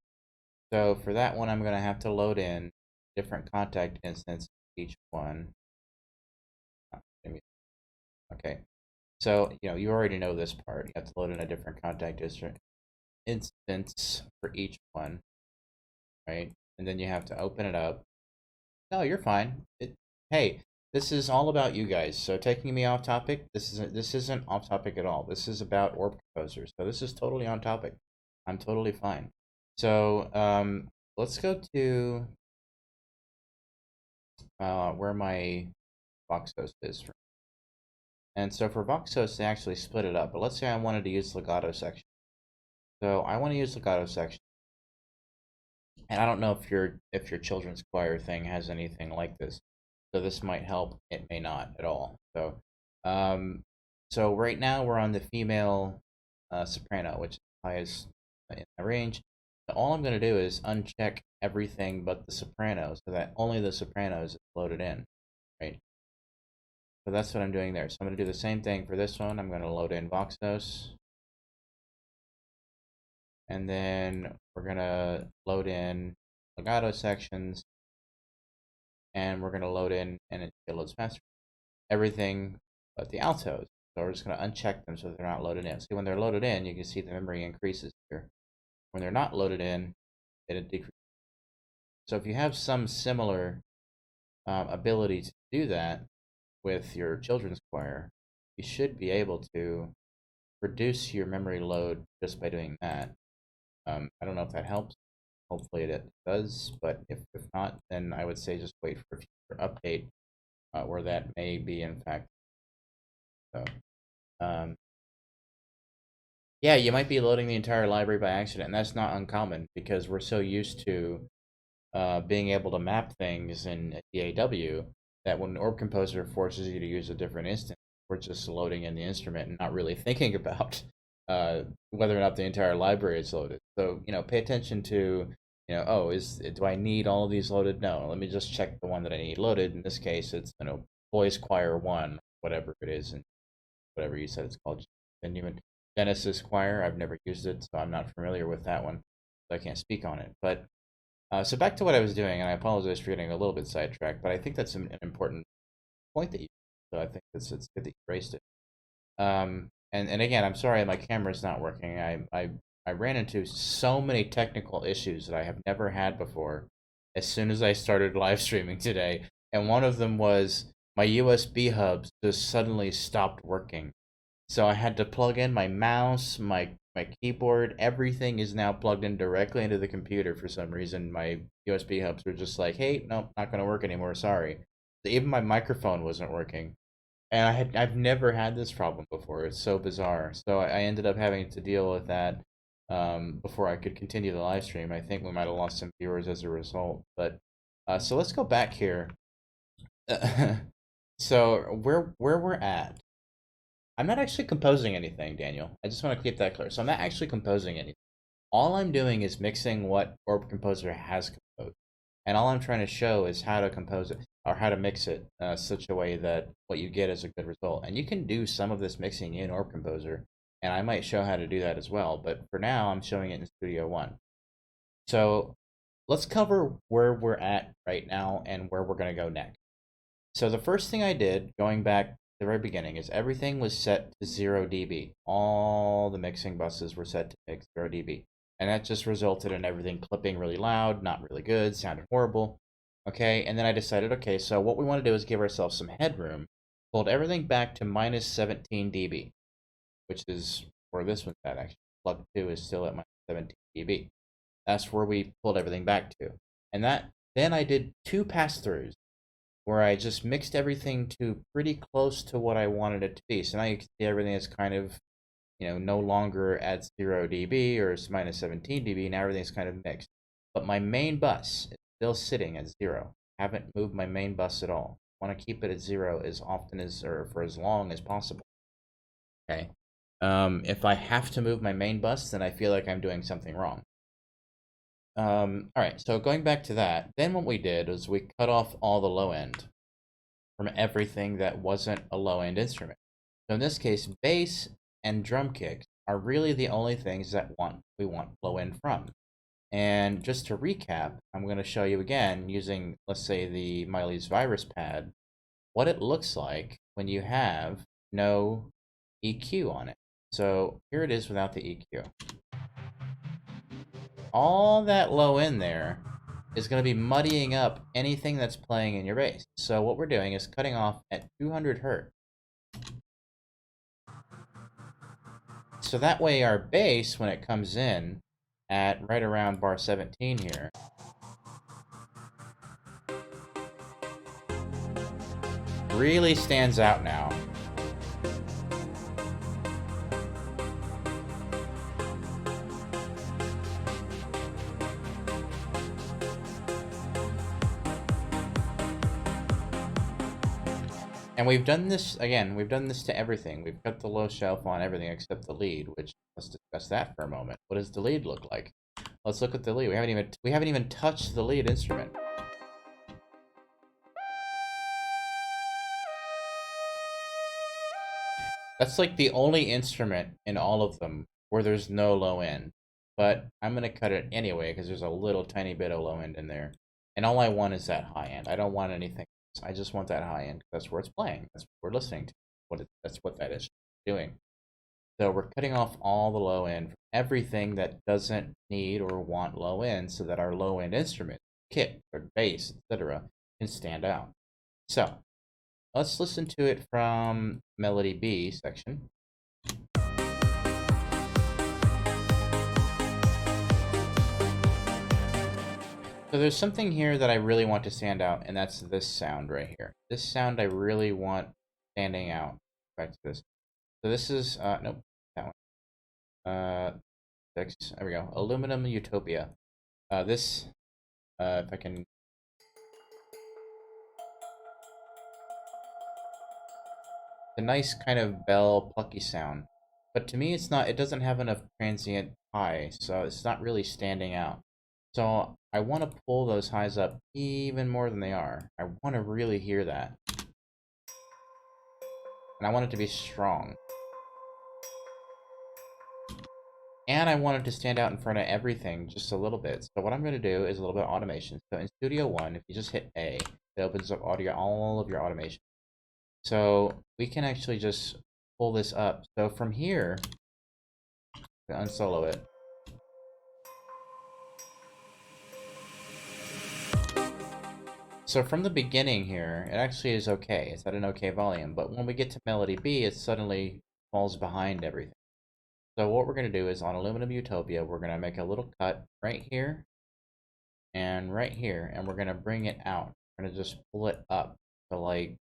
S1: So for that one, I'm going to have to load in different contact instance each one. Okay, so you already know this part. You have to load in a different contact instance for each one, right? And then you have to open it up. No, you're fine. Hey, this is all about you guys. So taking me off topic, this isn't off topic at all. This is about Orb Composer. So this is totally on topic. I'm totally fine. So let's go to where my Voxos is. And so for Voxos, they actually split it up. But let's say I wanted to use legato section. So I want to use legato section. And I don't know if your children's choir thing has anything like this. So this might help. It may not at all. So right now we're on the female soprano, which is the highest in the range. So all I'm going to do is uncheck everything but the soprano, so that only the sopranos is loaded in, right? So that's what I'm doing there. So I'm going to do the same thing for this one. I'm going to load in Voxos. And then we're going to load in legato sections. And we're going to load in, and it loads faster, everything but the altos. So we're just going to uncheck them so they're not loaded in. See, when they're loaded in, you can see the memory increases here. When they're not loaded in, it decreases. So if you have some similar ability to do that with your children's choir, you should be able to reduce your memory load just by doing that. I don't know if that helps. Hopefully it does, but if not, then I would say just wait for a future update where that may be in fact. So, yeah, you might be loading the entire library by accident, and that's not uncommon because we're so used to being able to map things in DAW that when Orb Composer forces you to use a different instance, we're just loading in the instrument and not really thinking about whether or not the entire library is loaded. So, pay attention to Oh, do I need all of these loaded? No, let me just check the one that I need loaded. In this case, it's Boys Choir 1, whatever it is, and whatever you said it's called. And even Genesis Choir, I've never used it, so I'm not familiar with that one, so I can't speak on it. But so back to what I was doing, and I apologize for getting a little bit sidetracked, but I think that's an important point that you. So I think it's good that you raised it. And again, I'm sorry my camera's not working. I ran into so many technical issues that I have never had before as soon as I started live streaming today. And one of them was my USB hubs just suddenly stopped working. So I had to plug in my mouse, my keyboard, everything is now plugged in directly into the computer for some reason. My USB hubs were just like, hey, nope, not gonna work anymore, sorry. Even my microphone wasn't working. And I've never had this problem before. It's so bizarre. So I ended up having to deal with that before I could continue the live stream. I think we might have lost some viewers as a result. But so let's go back here. So where we're at, I'm not actually composing anything, Daniel. I just want to keep that clear. So I'm not actually composing anything. All I'm doing is mixing what Orb Composer has composed. And all I'm trying to show is how to compose it or how to mix it such a way that what you get is a good result. And you can do some of this mixing in Orb Composer, and I might show how to do that as well. But for now, I'm showing it in Studio One. So let's cover where we're at right now and where we're going to go next. So the first thing I did, going back to the very beginning, is everything was set to 0 dB. All the mixing buses were set to mix 0 dB. And that just resulted in everything clipping really loud, not really good, sounded horrible. Okay, and then I decided, okay, so what we want to do is give ourselves some headroom, pulled everything back to minus 17 dB, which is where this one's at actually. Plug 2 is still at minus 17 dB. That's where we pulled everything back to. And then I did 2 pass-throughs where I just mixed everything to pretty close to what I wanted it to be. So now you can see everything is kind of, no longer at 0 dB or it's minus 17 dB. Now everything's kind of mixed. But my main bus is still sitting at 0. I haven't moved my main bus at all. I want to keep it at 0 as often as, or for as long as possible. Okay. If I have to move my main bus, then I feel like I'm doing something wrong. All right, so going back to that, then what we did was we cut off all the low end from everything that wasn't a low end instrument. So in this case, bass and drum kicks are really the only things that we want low end from. And just to recap, I'm going to show you again using, let's say, the Miley's Virus pad, what it looks like when you have no EQ on it. So here it is without the EQ. All that low end there is going to be muddying up anything that's playing in your bass. So what we're doing is cutting off at 200 hertz. So that way our bass, when it comes in at right around bar 17 here, really stands out now. And we've done this, again, we've done this to everything. We've cut the low shelf on everything except the lead, which, let's discuss that for a moment. What does the lead look like? Let's look at the lead. We haven't even touched the lead instrument. That's like the only instrument in all of them where there's no low end. But I'm going to cut it anyway because there's a little tiny bit of low end in there. And all I want is that high end. I don't want anything else. I just want that high end. That's where it's playing. That's what we're listening to. That's what that is doing. So we're cutting off all the low end from everything that doesn't need or want low end so that our low end instrument, kick or bass, etc., can stand out. So let's listen to it from Melody B section. So there's something here that I really want to stand out, and that's this sound right here. This sound I really want standing out. Back to this. So this is, nope, that one. There we go. Aluminum Utopia. This, if I can. A nice kind of bell plucky sound. But to me, it's not, it doesn't have enough transient high, so it's not really standing out. So I want to pull those highs up even more than they are. I want to really hear that. And I want it to be strong. And I want it to stand out in front of everything just a little bit. So what I'm going to do is a little bit of automation. So in Studio One, if you just hit A, it opens up all of your automation. So we can actually just pull this up. So from here, unsolo it. So from the beginning here, it actually is okay. It's at an okay volume. But when we get to melody B, it suddenly falls behind everything. So what we're going to do is on Aluminum Utopia, we're going to make a little cut right here and right here, and we're going to bring it out. We're going to just pull it up to like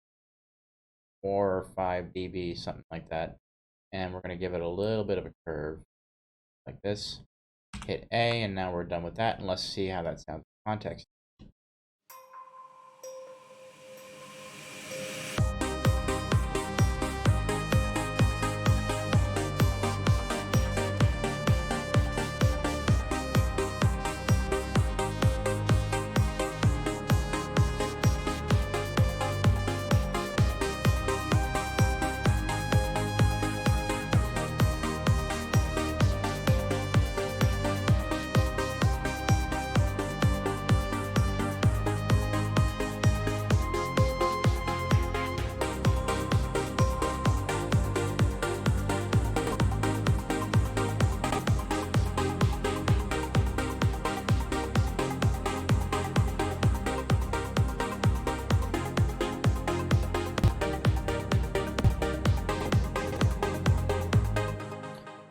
S1: 4 or 5 dB, something like that. And we're going to give it a little bit of a curve like this. Hit A, and now we're done with that. And let's see how that sounds in context.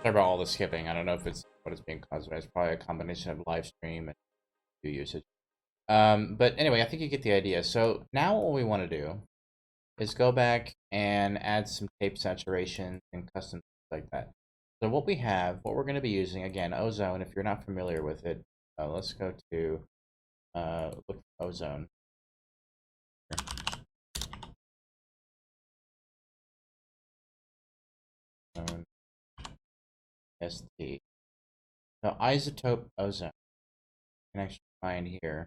S1: Sorry about all the skipping. I don't know if it's what it's being caused by. It's probably a combination of live stream and usage. But anyway, I think you get the idea. So now what we want to do is go back and add some tape saturation and custom things like that. So what we have, what we're going to be using, again, Ozone, if you're not familiar with it, let's go to look for Ozone. ST. So isotope ozone. You can actually find here.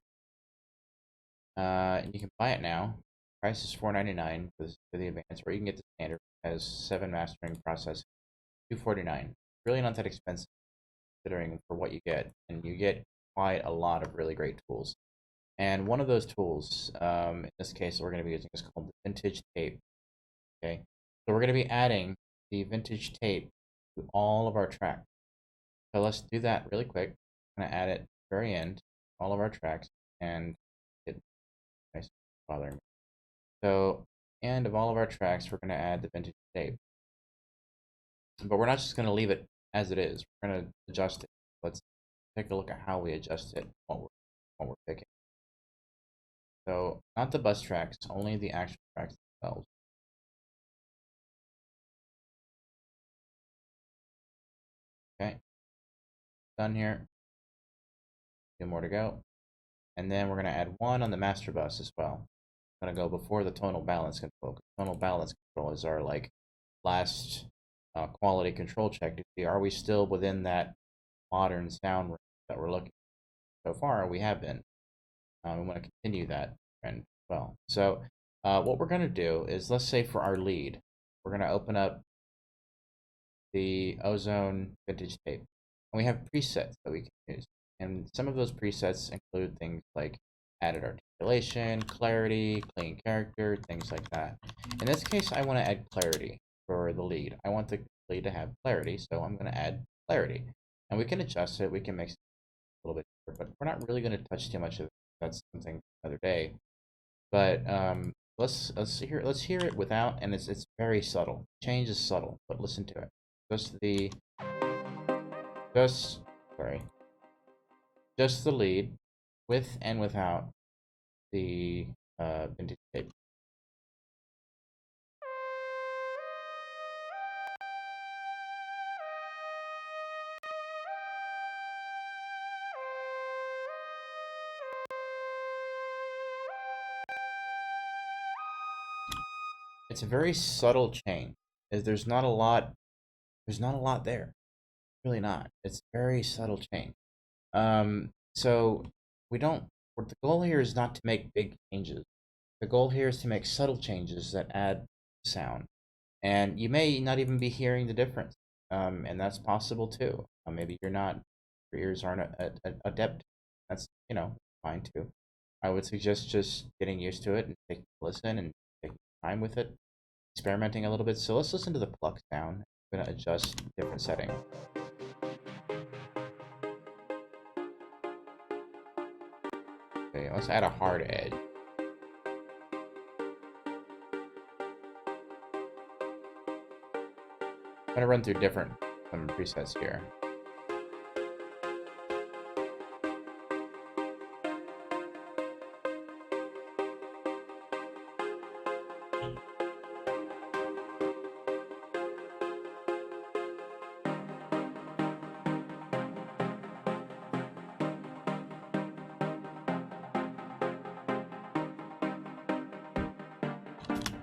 S1: And you can buy it now. Price is $4.99 for the advanced, or you can get the standard. It has 7 mastering processing, $249. Really not that expensive considering for what you get, and you get quite a lot of really great tools. And one of those tools, in this case, we're going to be using is called the vintage tape. Okay, so we're going to be adding the vintage tape to all of our tracks. So let's do that really quick. I'm going to add it at the very end, all of our tracks, and it nice bothering me. So, end of all of our tracks, we're going to add the vintage tape. But we're not just going to leave it as it is. We're going to adjust it. Let's take a look at how we adjust it, what we're picking. So, not the bus tracks, only the actual tracks themselves. Okay, done here. 2 more to go. And then we're going to add 1 on the master bus as well. I'm going to go before the tonal balance control. Tonal balance control is our like last quality control check to see are we still within that modern sound range that we're looking at. So far we have been. We want to continue that trend as well. So what we're going to do is, let's say for our lead, we're going to open up the Ozone vintage tape, and we have presets that we can use, and some of those presets include things like added articulation, clarity, clean character, things like that. In this case, I want to add clarity for the lead. I want the lead to have clarity, so I'm going to add clarity, and we can adjust it. We can make it a little bit different, but we're not really going to touch too much of it. That's something another day. But let's hear it without, and it's very subtle. Change is subtle, but listen to it. Just the just sorry, just the lead, with and without the vintage tape. It's a very subtle change. There's not a lot. There's not a lot there. Really not. It's a very subtle change. So the goal here is not to make big changes. The goal here is to make subtle changes that add sound. And you may not even be hearing the difference. And that's possible too. Maybe your ears aren't adept. That's, fine too. I would suggest just getting used to it and taking a listen and taking time with it, experimenting a little bit. So let's listen to the pluck sound. I'm going to adjust different setting. Okay, let's add a hard edge. I'm going to run through different presets here.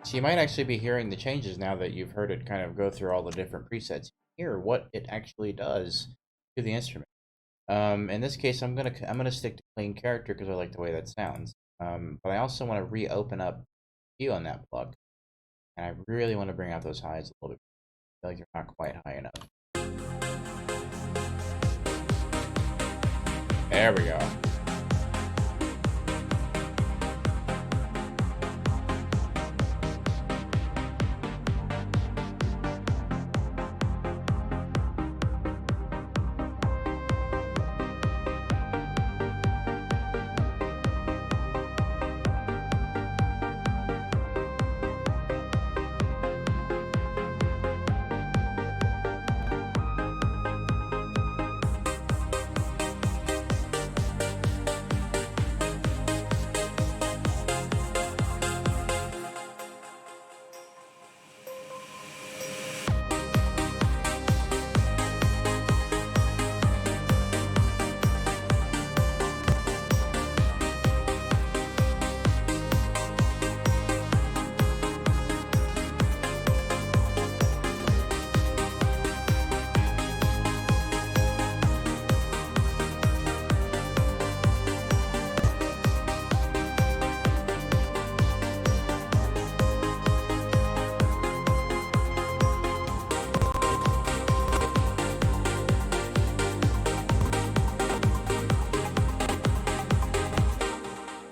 S1: So you might actually be hearing the changes now that you've heard it kind of go through all the different presets. Hear what it actually does to the instrument. In this case, I'm gonna stick to clean character because I like the way that sounds. But I also want to reopen up view on that plug, and I really want to bring out those highs a little bit. I feel like they're not quite high enough. There we go.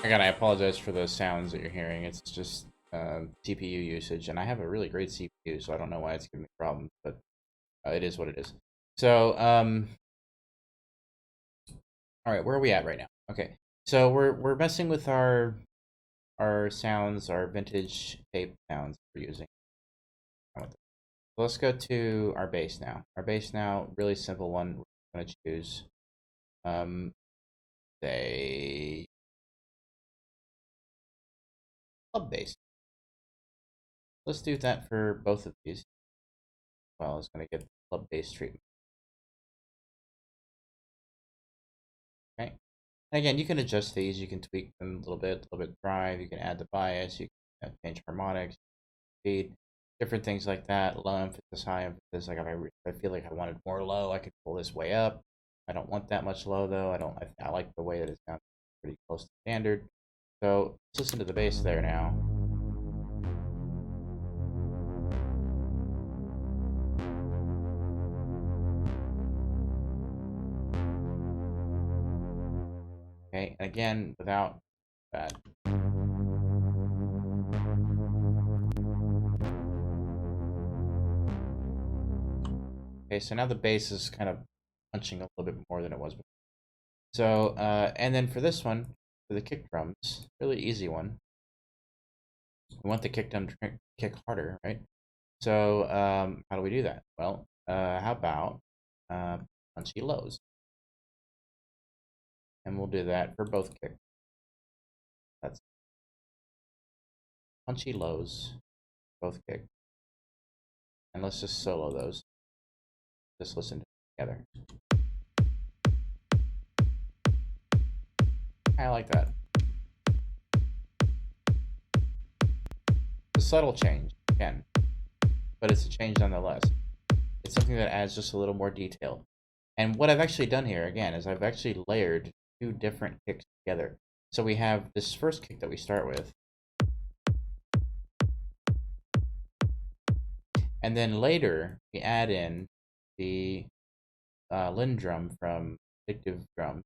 S1: Again, I apologize for the sounds that you're hearing. It's just CPU usage, and I have a really great CPU, so I don't know why it's giving me problems, but it is what it is. So, all right, where are we at right now? Okay, so we're messing with our sounds, our vintage tape sounds we're using. So let's go to our bass now. Our bass now, really simple one. We're gonna choose, say, club bass. Let's do that for both of these. Well, it's going to get the club bass treatment. Okay. And again, you can adjust these. You can tweak them a little bit drive. You can add the bias. You can change harmonics, speed, different things like that. Low emphasis, high emphasis. Like if I feel like I wanted more low, I could pull this way up. I don't want that much low though. I like the way that it sounds pretty close to standard. So let's listen to the bass there now. Okay, and again, without that. Okay, so now the bass is kind of punching a little bit more than it was before. So, and then for this one, for the kick drums, really easy one. We want the kick drum to kick harder, right? So, how do we do that? Well, how about punchy lows? And we'll do that for both kicks. That's punchy lows, both kicks. And let's just solo those. Just listen together. I like that. It's a subtle change, again, but it's a change nonetheless. It's something that adds just a little more detail. And what I've actually done here, again, is I've actually layered two different kicks together. So we have this first kick that we start with, and then later we add in the Lindrum from Addictive Drum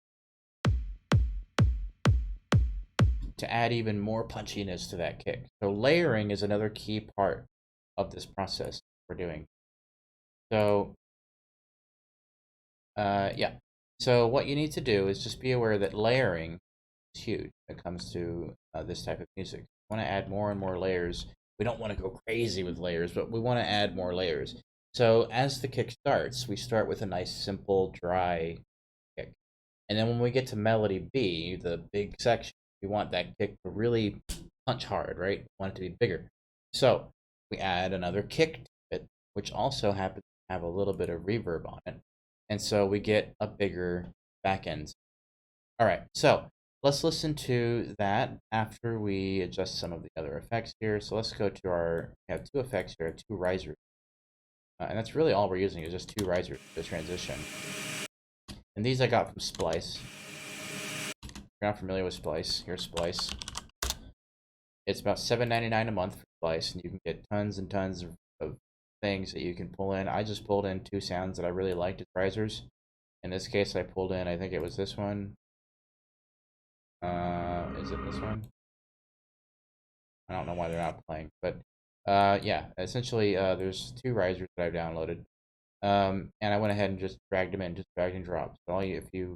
S1: to add even more punchiness to that kick. So layering is another key part of this process we're doing. So yeah. So what you need to do is just be aware that layering is huge when it comes to this type of music. We want to add more and more layers. We don't want to go crazy with layers, but we want to add more layers. So as the kick starts, we start with a nice, simple, dry kick. And then when we get to melody B, the big section, we want that kick to really punch hard, right? We want it to be bigger. So we add another kick to it, which also happens to have a little bit of reverb on it. And so we get a bigger back end. All right, so let's listen to that after we adjust some of the other effects here. So let's go to we have two effects here, two risers. And that's really all we're using is just two risers for this transition. And these I got from Splice. If you're not familiar with Splice, here's Splice. It's about $7.99 a month for Splice, and you can get tons and tons of things that you can pull in. I just pulled in two sounds that I really liked as risers. In this case, I pulled in, I think it was this one. Is it this one? I don't know why they're not playing, but yeah, essentially, there's two risers that I've downloaded. And I went ahead and just dragged them in, just drag and drop. So if you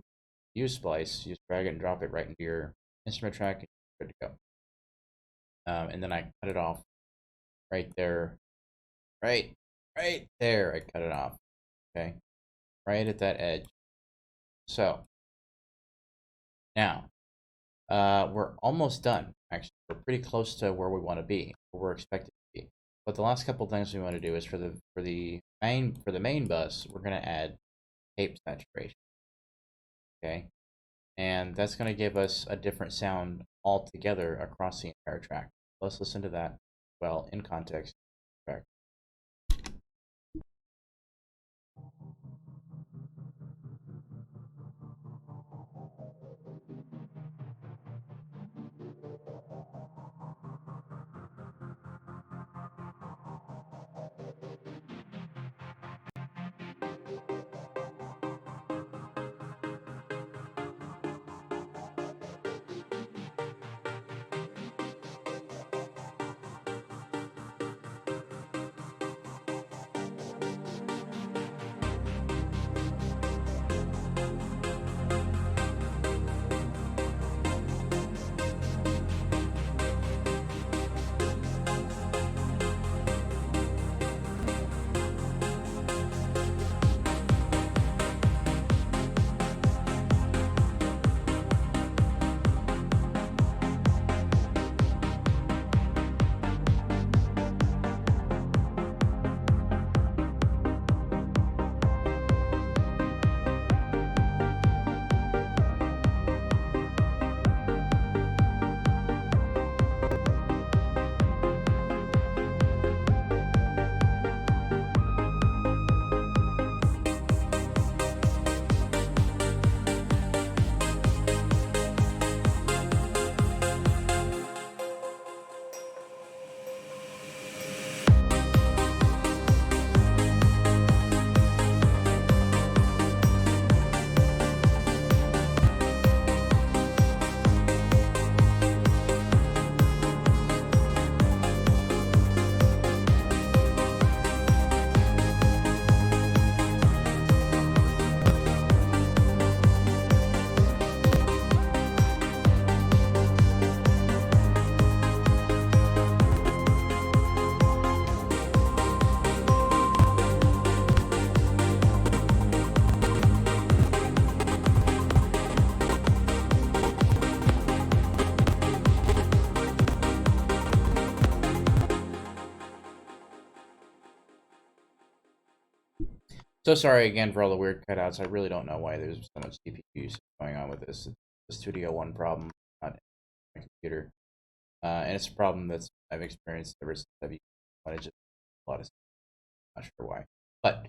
S1: use Splice, you just drag it and drop it right into your instrument track, and you're good to go. And then I cut it off right there, right there. I cut it off. Okay, right at that edge. So now we're almost done. Actually, we're pretty close to where we want to be, where we're expected to be. But the last couple things we want to do is for the main bus, we're going to add tape saturation. Okay, and that's going to give us a different sound altogether across the entire track. Let's listen to that well in context. Track. So sorry again for all the weird cutouts. I really don't know why there's so much CPU usage going on with this. It's a Studio One problem, not my computer. And it's a problem that's I've experienced ever since I've used it. Just a lot of stuff. Not sure why. But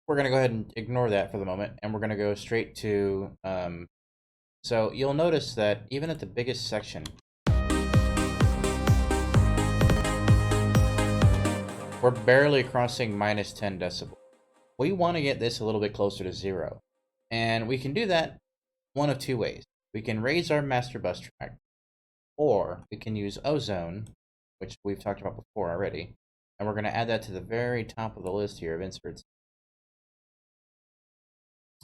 S1: we're gonna go ahead and ignore that for the moment, and we're gonna go straight to So you'll notice that even at the biggest section, we're barely crossing minus 10 decibels. We want to get this a little bit closer to 0. And we can do that one of two ways. We can raise our master bus track, or we can use ozone, which we've talked about before already, and we're going to add that to the very top of the list here of inserts.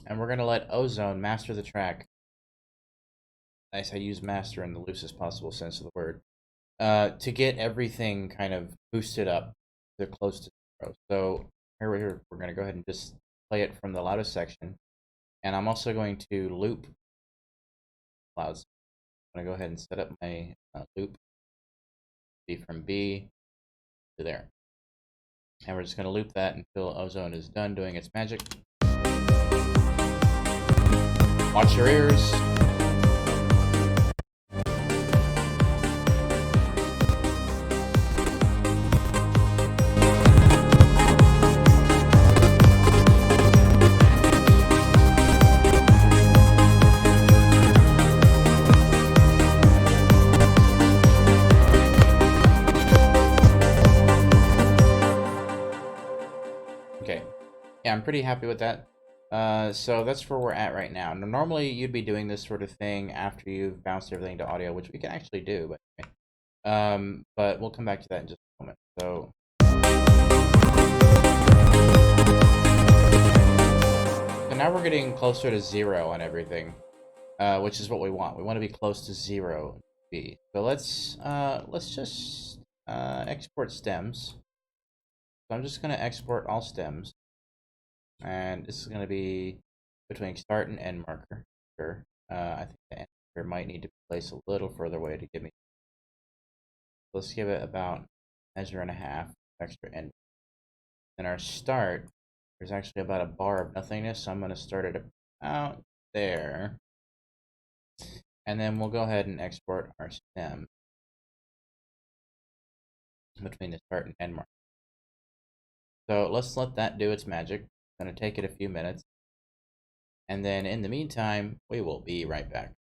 S1: And we're going to let ozone master the track. Nice, I use master in the loosest possible sense of the word. To get everything kind of boosted up to close to 0. So here we're going to go ahead and just play it from the loudest section. And I'm also going to loop clouds. I'm going to go ahead and set up my loop be from B to there. And we're just going to loop that until ozone is done doing its magic. Watch your ears. Okay, yeah, I'm pretty happy with that. So that's where we're at right now. Now, normally, you'd be doing this sort of thing after you've bounced everything to audio, which we can actually do, but we'll come back to that in just a moment. So now we're getting closer to 0 on everything, which is what we want. We want to be close to 0 B. So let's just export stems. So I'm just going to export all stems. And this is going to be between start and end marker. Sure. I think the end marker might need to be placed a little further away to give me. Let's give it about measure and a half extra end. Then our start, there's actually about a bar of nothingness, so I'm going to start it about there. And then we'll go ahead and export our stem between the start and end marker. So let's let that do its magic. It's going to take it a few minutes. And then in the meantime, we will be right back.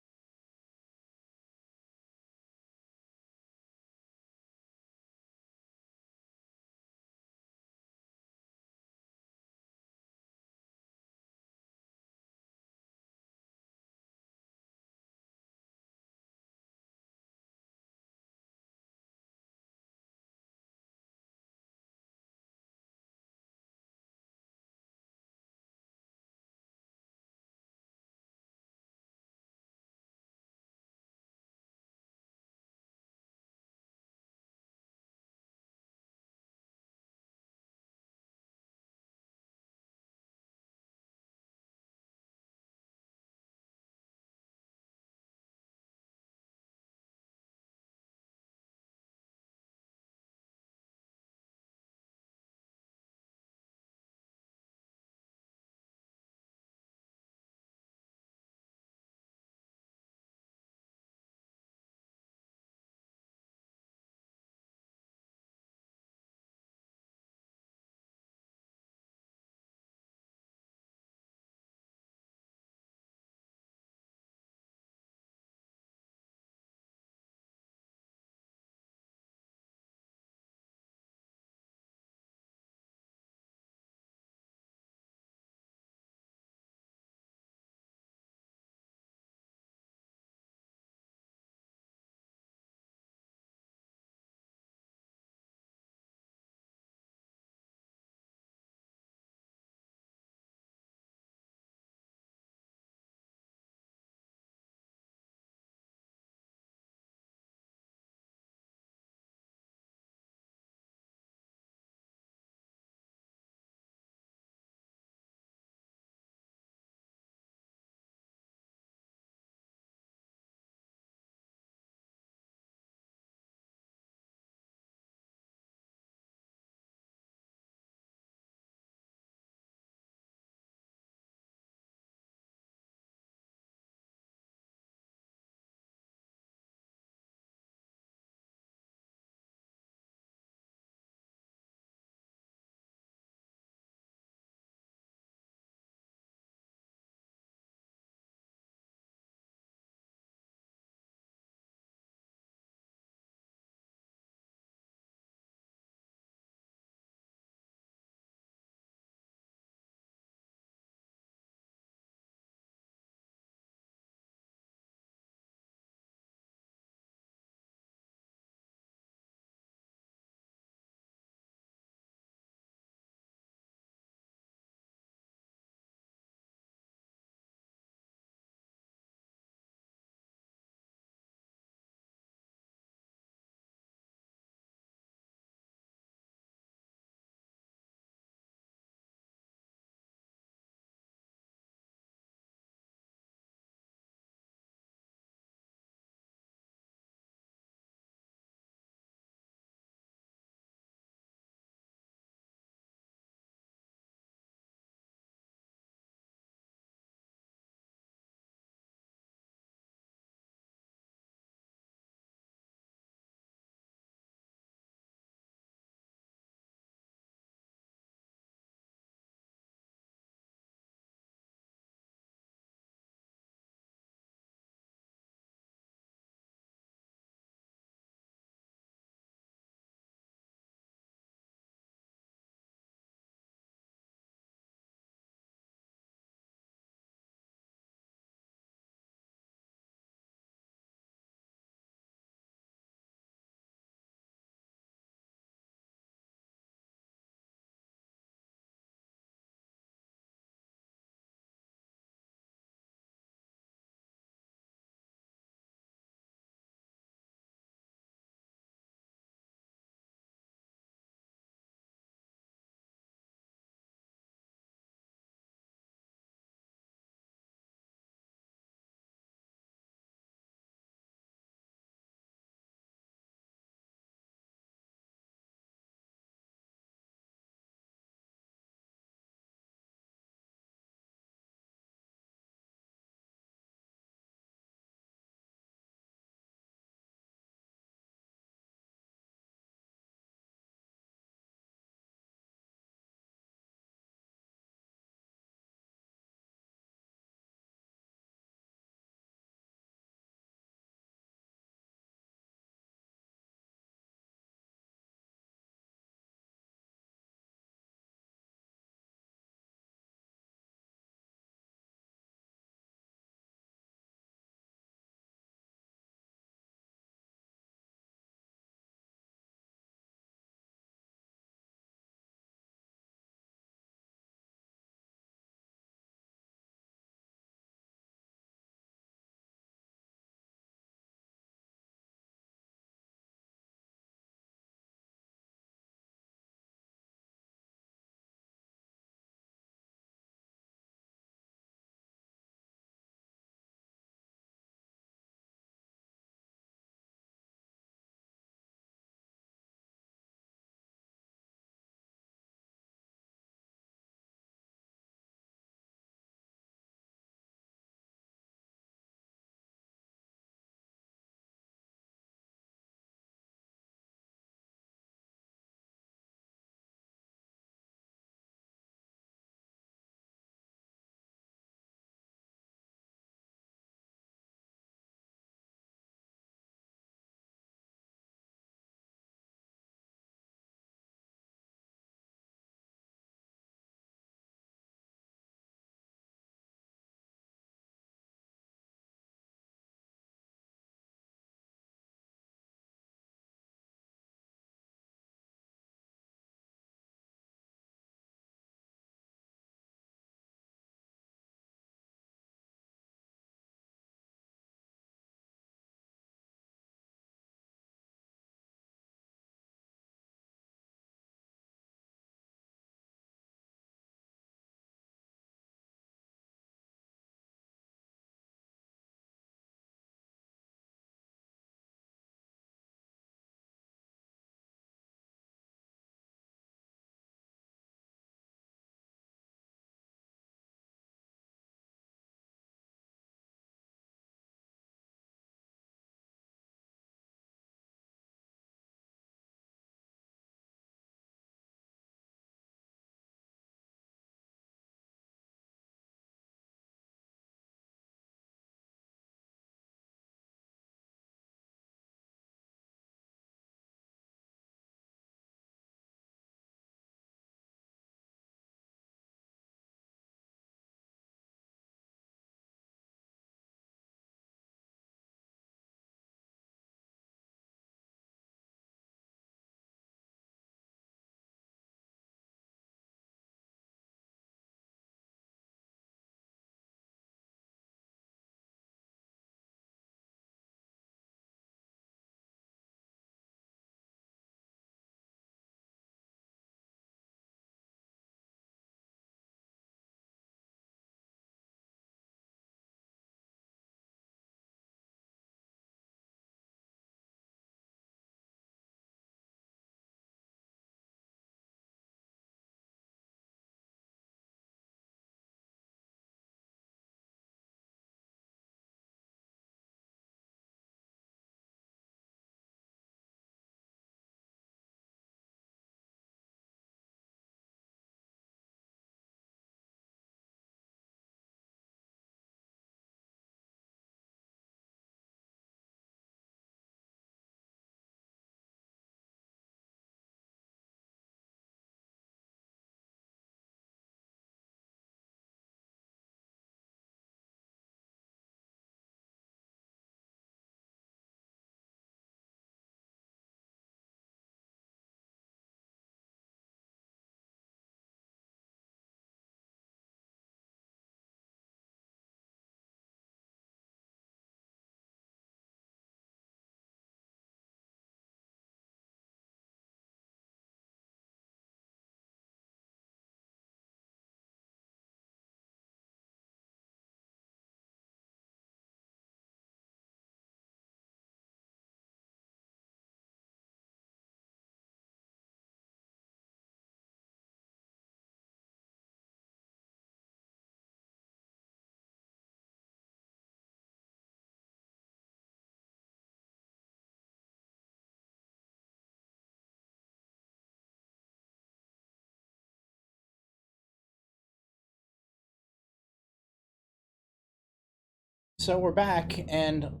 S1: So we're back, and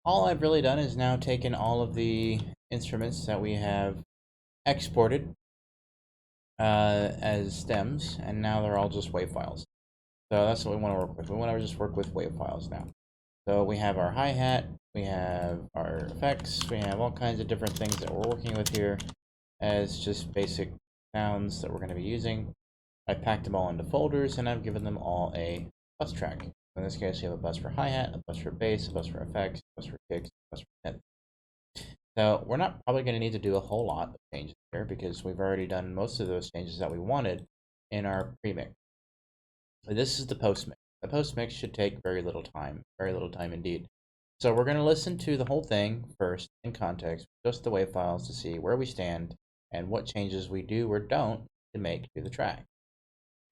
S1: all I've really done is now taken all of the instruments that we have exported as stems, and now they're all just wave files. So that's what we want to work with. We want to just work with wave files now. So we have our hi-hat, we have our effects, we have all kinds of different things that we're working with here as just basic sounds that we're going to be using. I packed them all into folders, and I've given them all a bus track. In this case, we have a bus for hi-hat, a bus for bass, a bus for effects, a bus for kicks, a bus for synth. So we're not probably going to need to do a whole lot of changes here because we've already done most of those changes that we wanted in our pre-mix. This is the post-mix. The post-mix should take very little time indeed. So we're going to listen to the whole thing first in context, just the wave files to see where we stand and what changes we do or don't to make to the track.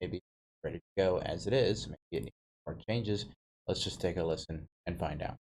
S1: Maybe it's ready to go as it is, maybe it needs more changes. Let's just take a listen and find out.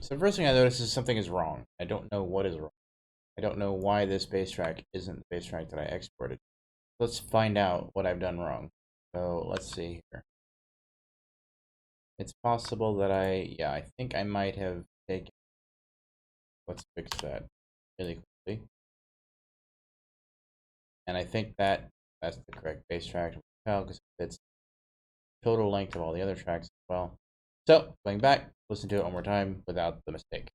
S1: So the first thing I notice is something is wrong. I don't know what is wrong. I don't know why this bass track isn't the bass track that I exported. Let's find out what I've done wrong. So let's see here. It's possible that I think I might have taken, let's fix that really quickly. And I think that's the correct bass track because it fits the total length of all the other tracks as well. So going back, listen to it one more time without the mistake.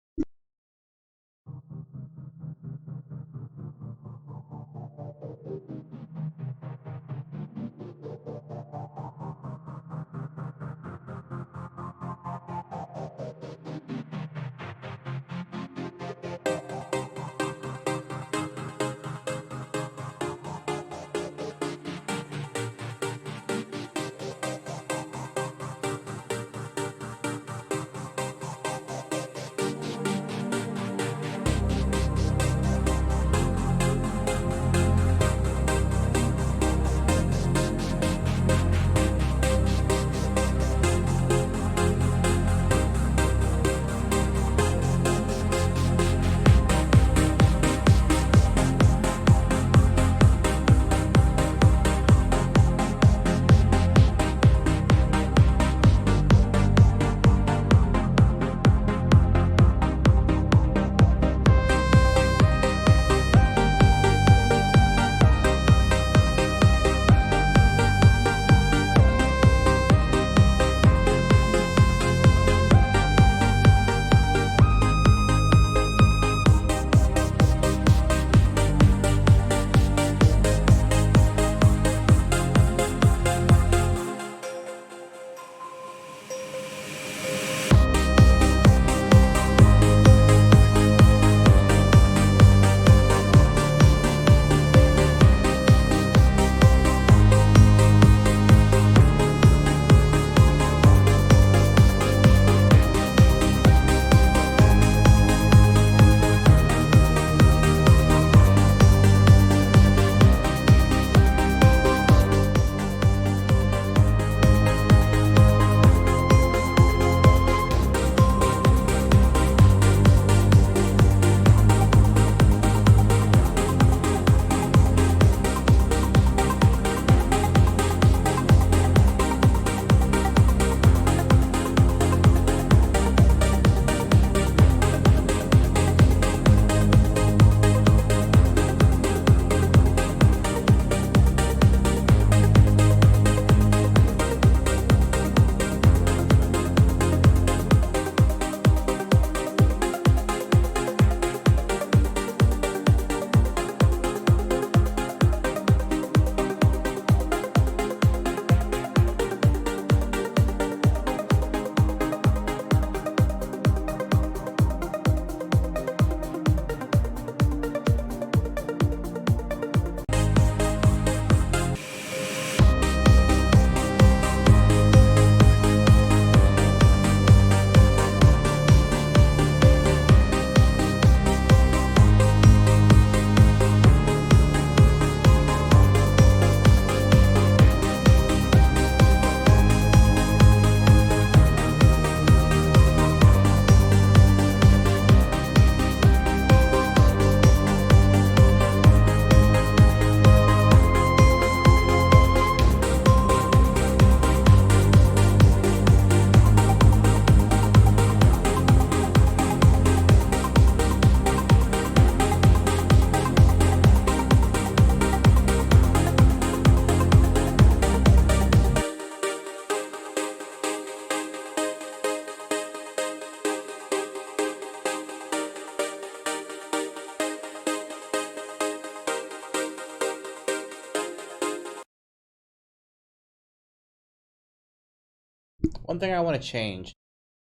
S1: One thing I want to change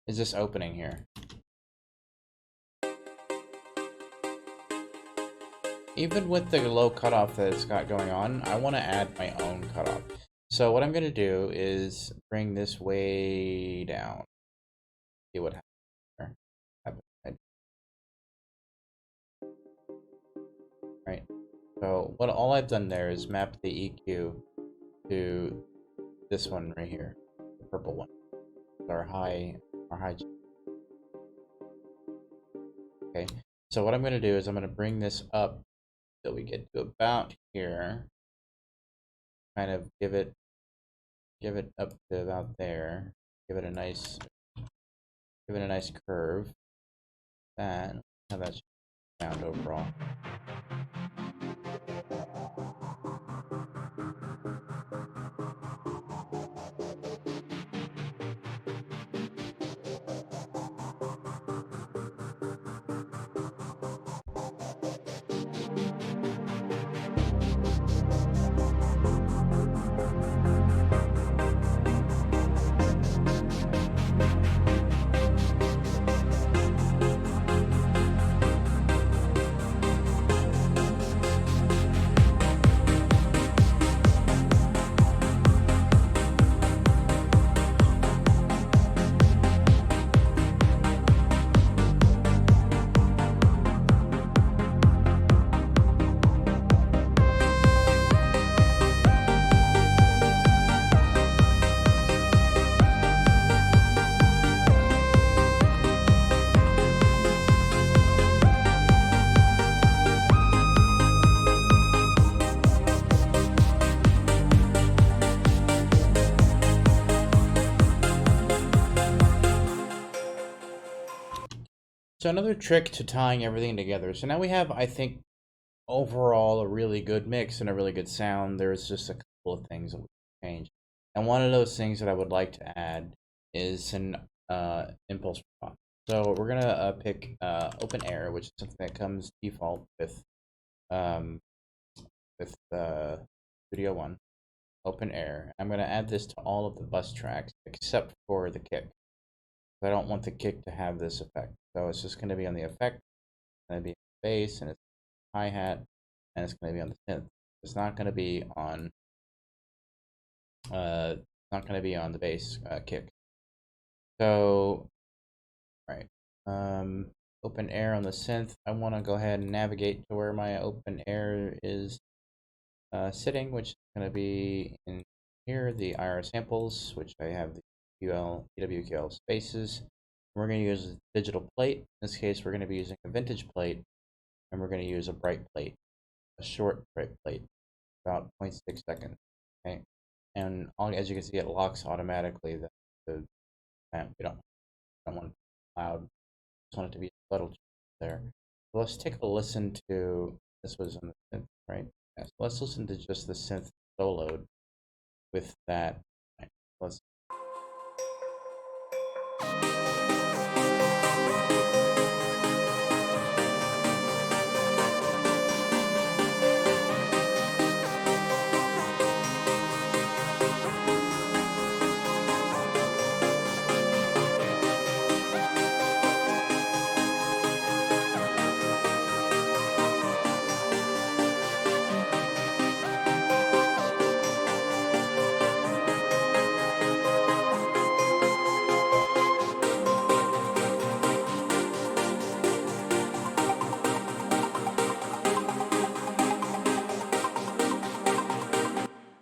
S1: is this opening here. Even with the low cutoff that it's got going on, I want to add my own cutoff. So what I'm going to do is bring this way down. See what happens there. Right. So all I've done there is map the EQ to this one right here, the purple one. Our high. Okay. So what I'm going to do is I'm going to bring this up till we get to about here. Kind of give it up to about there. Give it a nice curve. That how that should sound overall. So another trick to tying everything together. So now we have, I think, overall a really good mix and a really good sound. There's just a couple of things that we can change. And one of those things that I would like to add is an impulse response. So we're gonna pick open air, which is something that comes default with Studio One. Open air. I'm gonna add this to all of the bus tracks except for the kick. I don't want the kick to have this effect. So it's just going to be on the effect, it's going to be on the bass, and it's hi-hat, and it's going to be on the synth. It's not going to be on the bass kick. So, right. Open air on the synth. I want to go ahead and navigate to where my open air is sitting, which is going to be in here, the IR samples, which I have the EWQL spaces. We're going to use a digital plate. In this case, we're going to be using a vintage plate, and we're going to use a bright plate, a short bright plate, about 0.6 seconds. Okay, and as you can see, it locks automatically. We don't want it loud. Just want it to be subtle there. So let's take a listen to this. Was on the synth, right? Yeah, so let's listen to just the synth soloed with that. Right. Let's.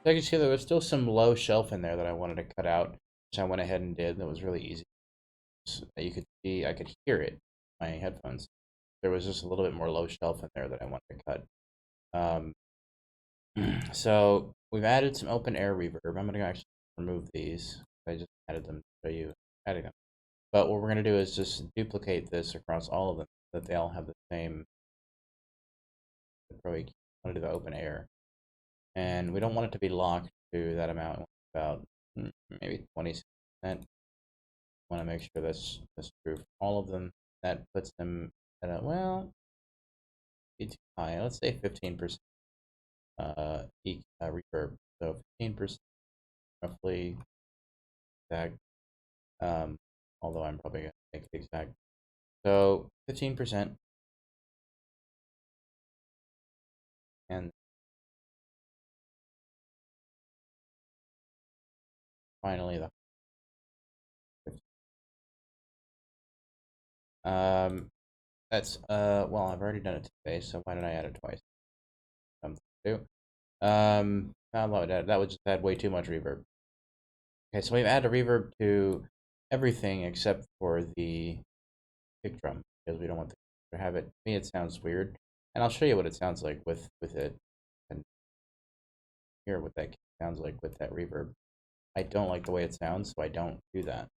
S1: So I can see there was still some low shelf in there that I wanted to cut out, which I went ahead and did. That was really easy. So you could see, I could hear it, my headphones. There was just a little bit more low shelf in there that I wanted to cut. So we've added some open air reverb. I'm going to actually remove these. I just added them to show you adding them. But what we're going to do is just duplicate this across all of them so that they all have the same. Probably want to do the open air. And we don't want it to be locked to that amount. About maybe 20%. Want to make sure that's true for all of them. That puts them at a, well, be too high. Let's say 15% reverb. So 15% roughly that Although I'm probably gonna make the exact. So 15%, and finally the 15. That's well, I've already done it today, so why did I add it twice? Something to do. That would just add way too much reverb. Okay, so we've added a reverb to everything except for the kick drum because we don't want to have it. To me, it sounds weird, and I'll show you what it sounds like with it, and hear what that sounds like with that reverb. I don't like the way it sounds, so I don't do that.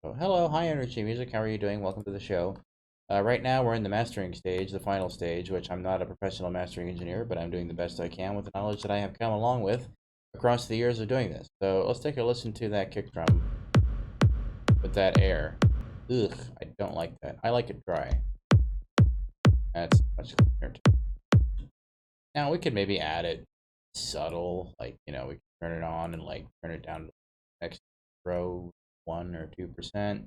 S1: So, hello, hi, Energy Music. How are you doing? Welcome to the show. Right now, we're in the mastering stage, the final stage, which I'm not a professional mastering engineer, but I'm doing the best I can with the knowledge that I have come along with across the years of doing this. So, let's take a listen to that kick drum with that air. Ugh, I don't like that. I like it dry. That's much cleaner. Now, we could maybe add it subtle, like, we can turn it on and, like, turn it down to next row 1 or 2%.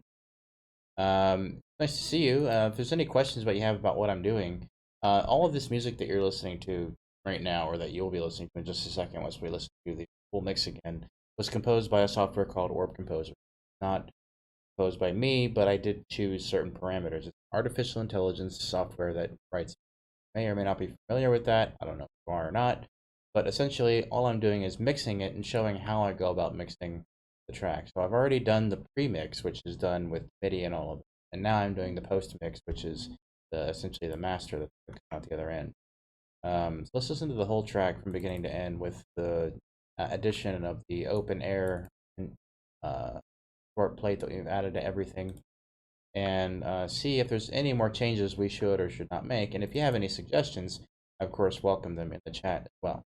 S1: Nice to see you. If there's any questions that you have about what I'm doing, all of this music that you're listening to right now, or that you'll be listening to in just a second once we listen to the full mix again, was composed by a software called Orb Composer. Not composed by me, but I did choose certain parameters. It's artificial intelligence software that writes. May or may not be familiar with that. I don't know if you are or not. But essentially, all I'm doing is mixing it and showing how I go about mixing the track. So I've already done the pre-mix, which is done with MIDI and all of it. And now I'm doing the post-mix, which is essentially the master that's going to come out the other end. So let's listen to the whole track from beginning to end with the addition of the open air uh, short plate that we've added to everything, and see if there's any more changes we should or should not make. And if you have any suggestions, of course, welcome them in the chat as well.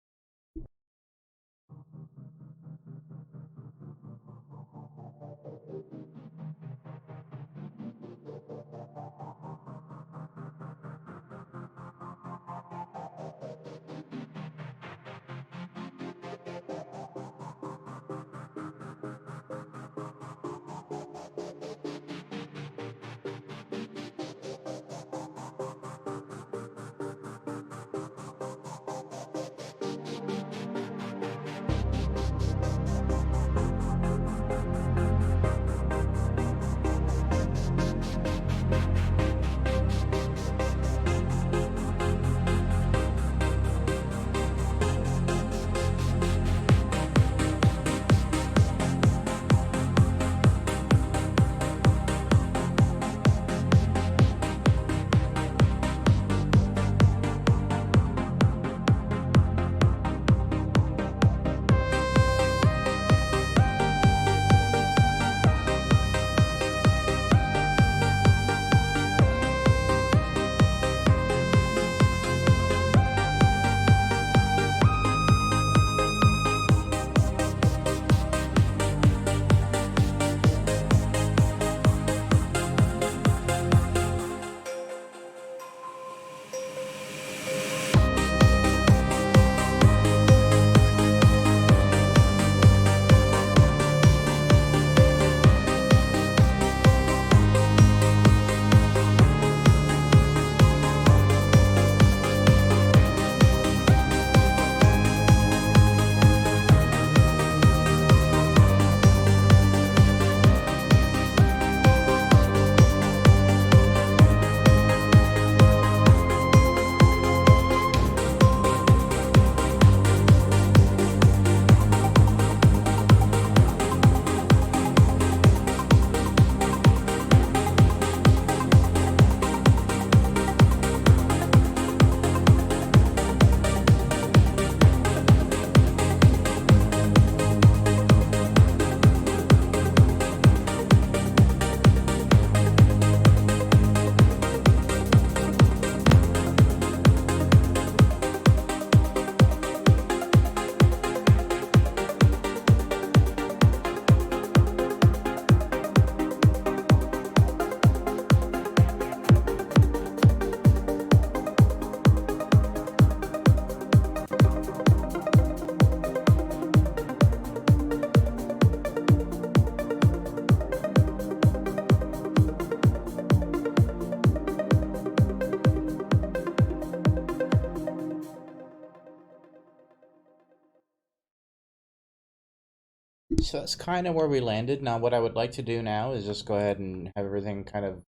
S1: so that's kind of where we landed. Now, what I would like to do now is just go ahead and have everything kind of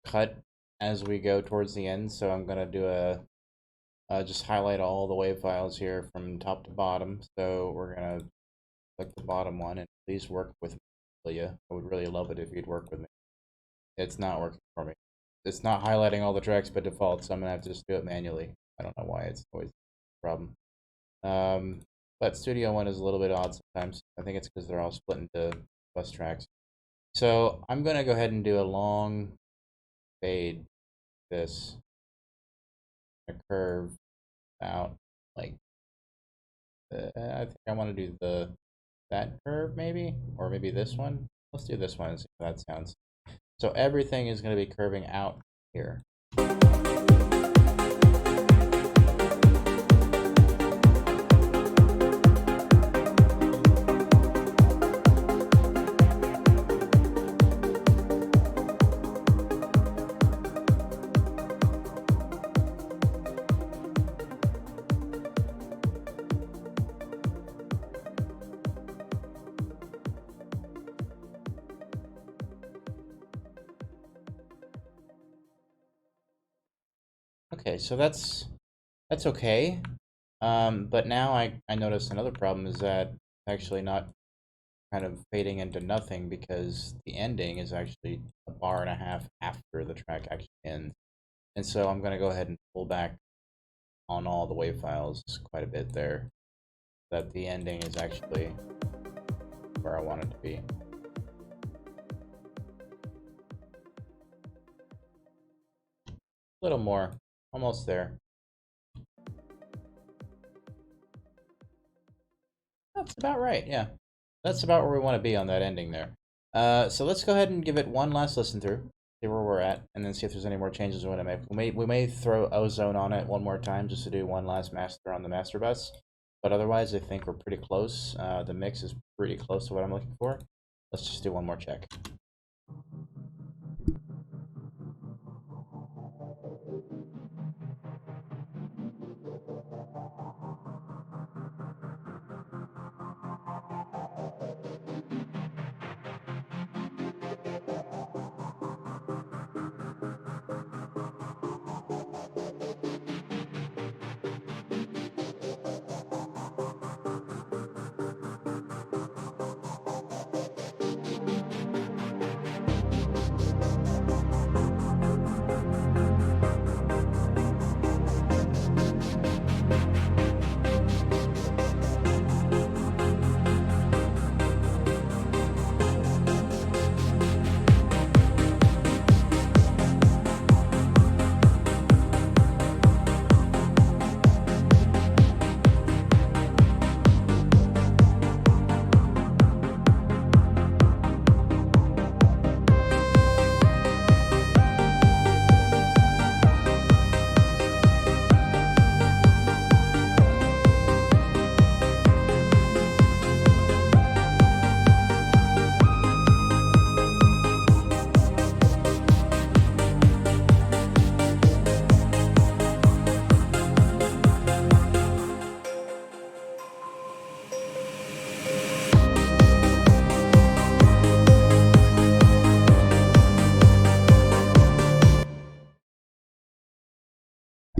S1: cut as we go towards the end. So I'm gonna do a just highlight all the wave files here from top to bottom. So we're gonna click the bottom one, and please work with me, will ya? I would really love it if you'd work with me. It's not working for me. It's not highlighting all the tracks by default, so I'm gonna have to just do it manually. I don't know why, it's always a problem. But Studio One is a little bit odd sometimes. I think it's because they're all split into bus tracks. So I'm gonna go ahead and do a long fade. This a curve out like I think I want to do that curve maybe, or maybe this one. Let's do this one and see how that sounds. So everything is going to be curving out here. Okay, so that's okay. But now I notice another problem is that it's actually not kind of fading into nothing, because the ending is actually a bar and a half after the track actually ends. And so I'm going to go ahead and pull back on all the wave files quite a bit there, that the ending is actually where I want it to be. A little more, almost there. That's about right, yeah. That's about where we want to be on that ending there. So let's go ahead and give it one last listen through, see where we're at, and then see if there's any more changes we want to make. We may throw Ozone on it one more time just to do one last master on the master bus, but otherwise I think we're pretty close. The mix is pretty close to what I'm looking for. Let's just do one more check.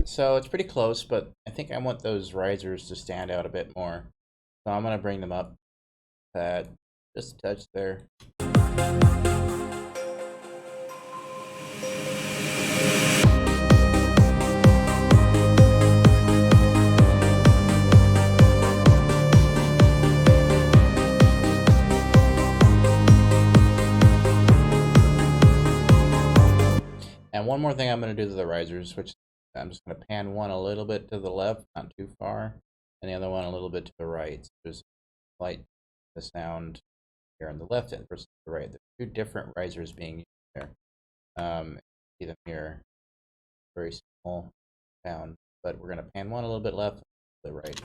S1: So it's pretty close, but I think I want those risers to stand out a bit more. So I'm going to bring them up just a touch there. And one more thing I'm going to do to the risers, which I'm just going to pan one a little bit to the left, not too far, and the other one a little bit to the right. So just light the sound here on the left end versus the right. There's two different risers being used there. See them here, very small sound, but we're going to pan one a little bit left, to the right.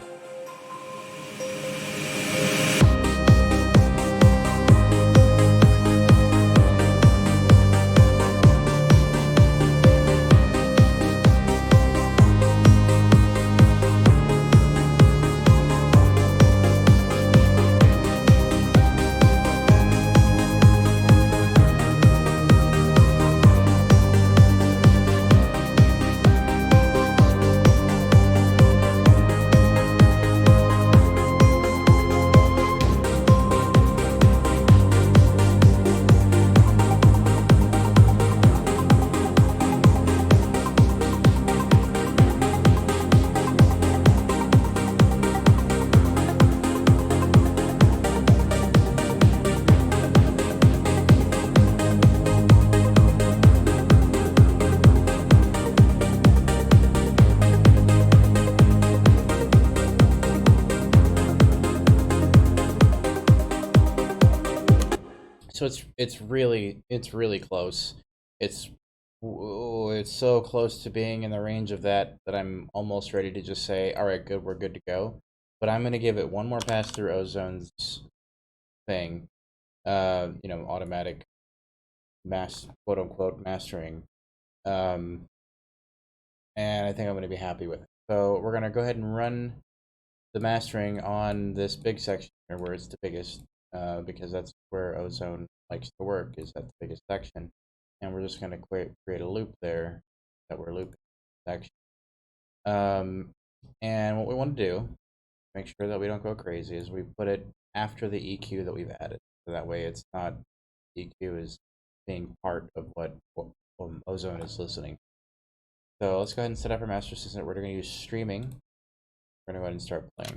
S1: So it's really close. It's it's so close to being in the range of that I'm almost ready to just say, all right, good, we're good to go. But I'm gonna give it one more pass through Ozone's thing, automatic quote unquote mastering, um, and I think I'm gonna be happy with it. So we're gonna go ahead and run the mastering on this big section here where it's the biggest, because that's where Ozone likes to work, is at the biggest section. And we're just going to create a loop there that we're looping section. And what we want to do, make sure that we don't go crazy, is we put it after the EQ that we've added. So that way it's not, EQ is being part of what Ozone is listening. So let's go ahead and set up our master system. We're going to use streaming. We're going to go ahead and start playing.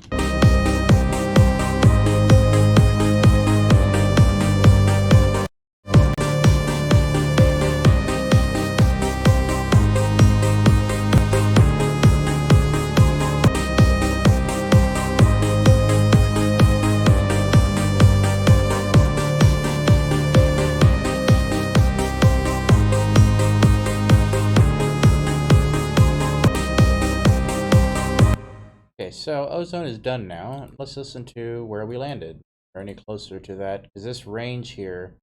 S1: Okay, so Ozone is done now. Let's listen to where we landed. Or any closer to that, because this range here,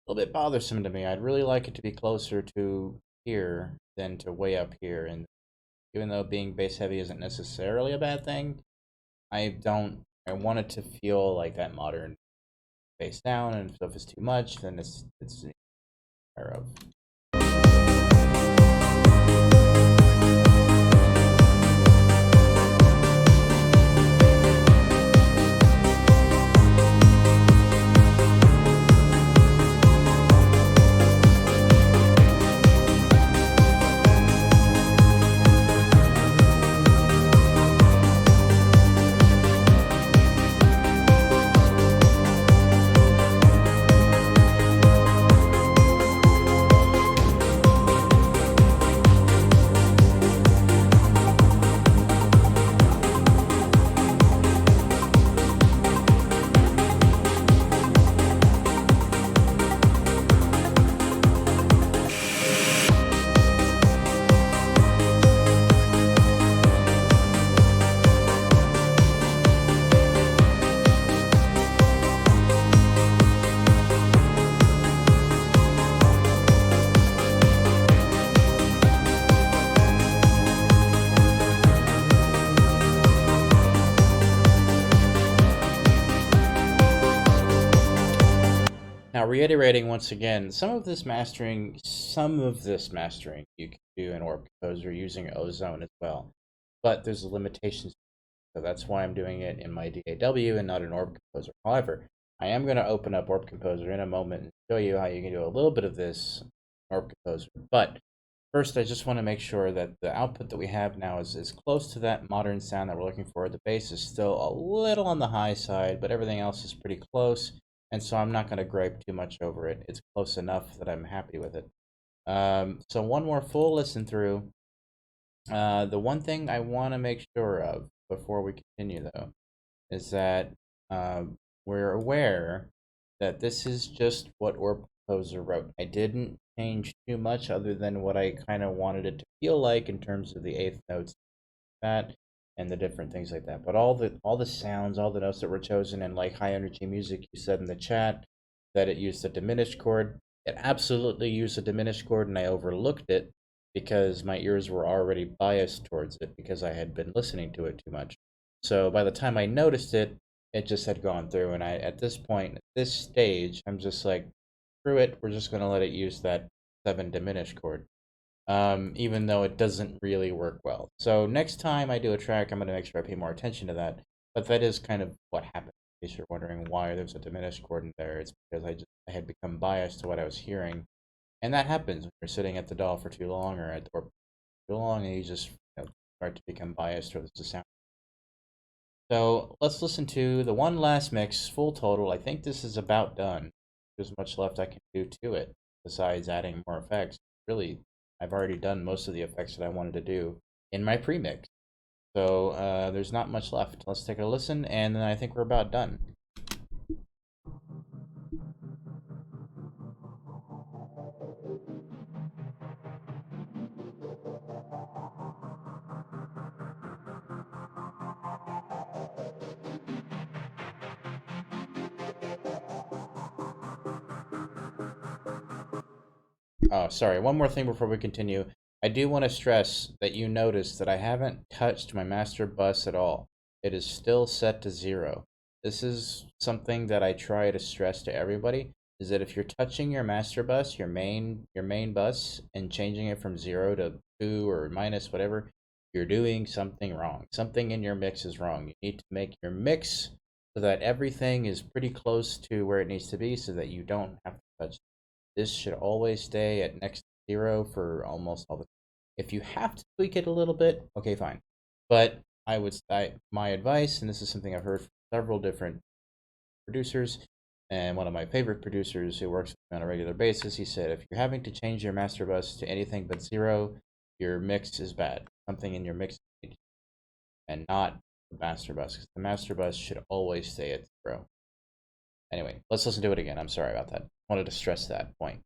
S1: a little bit bothersome to me. I'd really like it to be closer to here than to way up here. And even though being bass heavy isn't necessarily a bad thing, I want it to feel like that modern bass down, and if it's too much, then it's aware of. Now, reiterating once again, some of this mastering you can do in Orb Composer using Ozone as well, but there's limitations. So that's why I'm doing it in my DAW and not in Orb Composer. However, I am going to open up Orb Composer in a moment and show you how you can do a little bit of this in Orb Composer. But first, I just want to make sure that the output that we have now is close to that modern sound that we're looking for. The bass is still a little on the high side, but everything else is pretty close. And so I'm not going to gripe too much over it. It's close enough that I'm happy with it. So one more full listen through. The one thing I want to make sure of before we continue, though, is that we're aware that this is just what Orb Composer wrote. I didn't change too much other than what I kind of wanted it to feel like in terms of the eighth notes, that and the different things like that. But all the sounds, all the notes that were chosen, and like high energy music, you said in the chat that it used a diminished chord. It absolutely used a diminished chord, and I overlooked it because my ears were already biased towards it because I had been listening to it too much. So by the time I noticed it, it just had gone through, and at this point, at this stage, I'm just like, screw it, we're just gonna let it use that 7 diminished chord. Even though it doesn't really work well. So next time I do a track, I'm going to make sure I pay more attention to that. But that is kind of what happened. In case you're wondering why there's a diminished chord in there, it's because I had become biased to what I was hearing, and that happens when you're sitting at the DAW for too long or for too long, and you just start to become biased towards the sound. So let's listen to the one last mix, full total. I think this is about done. There's much left I can do to it besides adding more effects. Really, I've already done most of the effects that I wanted to do in my pre-mix. So there's not much left. Let's take a listen, and then I think we're about done. Oh, sorry. One more thing before we continue. I do want to stress that you notice that I haven't touched my master bus at all. It is still set to 0. This is something that I try to stress to everybody, is that if you're touching your master bus, your main bus, and changing it from 0 to 2 or minus whatever, you're doing something wrong. Something in your mix is wrong. You need to make your mix so that everything is pretty close to where it needs to be so that you don't have to touch. This should always stay at next to 0 for almost all the time. If you have to tweak it a little bit, okay, fine. But my advice, and this is something I've heard from several different producers, and one of my favorite producers who works with me on a regular basis, he said, if you're having to change your master bus to anything but 0, your mix is bad. Something in your mix, and not the master bus, because the master bus should always stay at 0. Anyway, let's listen to it again. I'm sorry about that. I wanted to stress that point.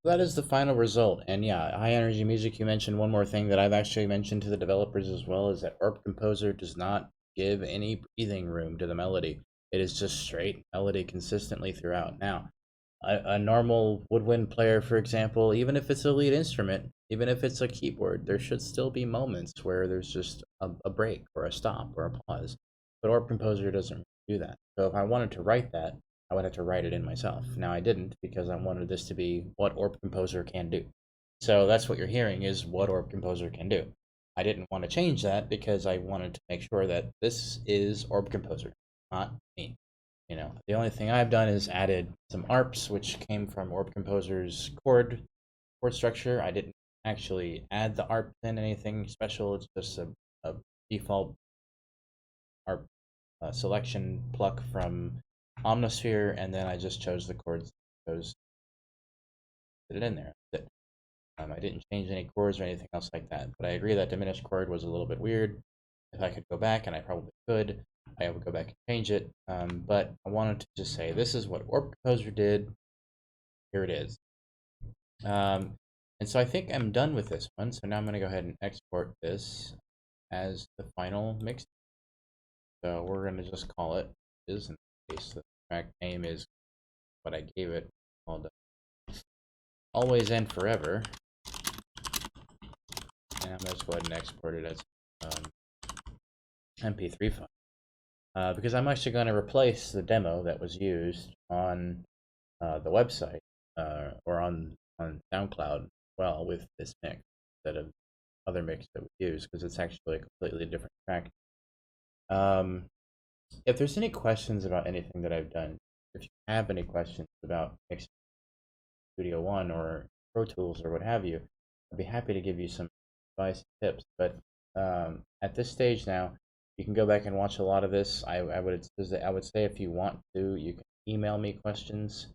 S1: That is the final result. And yeah, high energy music, you mentioned one more thing that I've actually mentioned to the developers as well, is that Orb Composer does not give any breathing room to the melody. It is just straight melody consistently throughout. Now, a normal woodwind player, for example, even if it's a lead instrument, even if it's a keyboard, there should still be moments where there's just a break or a stop or a pause. But Orb Composer doesn't do that. So if I wanted to write that, I would have to write it in myself. Now I didn't because I wanted this to be what Orb Composer can do. So that's what you're hearing is what Orb Composer can do. I didn't want to change that because I wanted to make sure that this is Orb Composer, not me. The only thing I've done is added some ARPs, which came from Orb Composer's chord structure. I didn't actually add the ARP in anything special. It's just a default ARP selection pluck from Omnisphere, and then I just chose the chords. Chose pasted it in there. I didn't change any chords or anything else like that. But I agree that diminished chord was a little bit weird. If I could go back, and I probably could, I would go back and change it. But I wanted to just say this is what Orb Composer did. Here it is. And so I think I'm done with this one. So now I'm going to go ahead and export this as the final mix. So we're going to just call it is in this case. The track name is what I gave it, called Always and Forever. And I'm going to just go ahead and export it as MP3 file. Because I'm actually going to replace the demo that was used on the website or on SoundCloud well with this mix instead of other mix that we use, because it's actually a completely different track. If there's any questions about anything that I've done, if you have any questions about mixing Studio One or Pro Tools or what have you, I'd be happy to give you some advice and tips. But at this stage now, you can go back and watch a lot of this. I would say if you want to, you can email me questions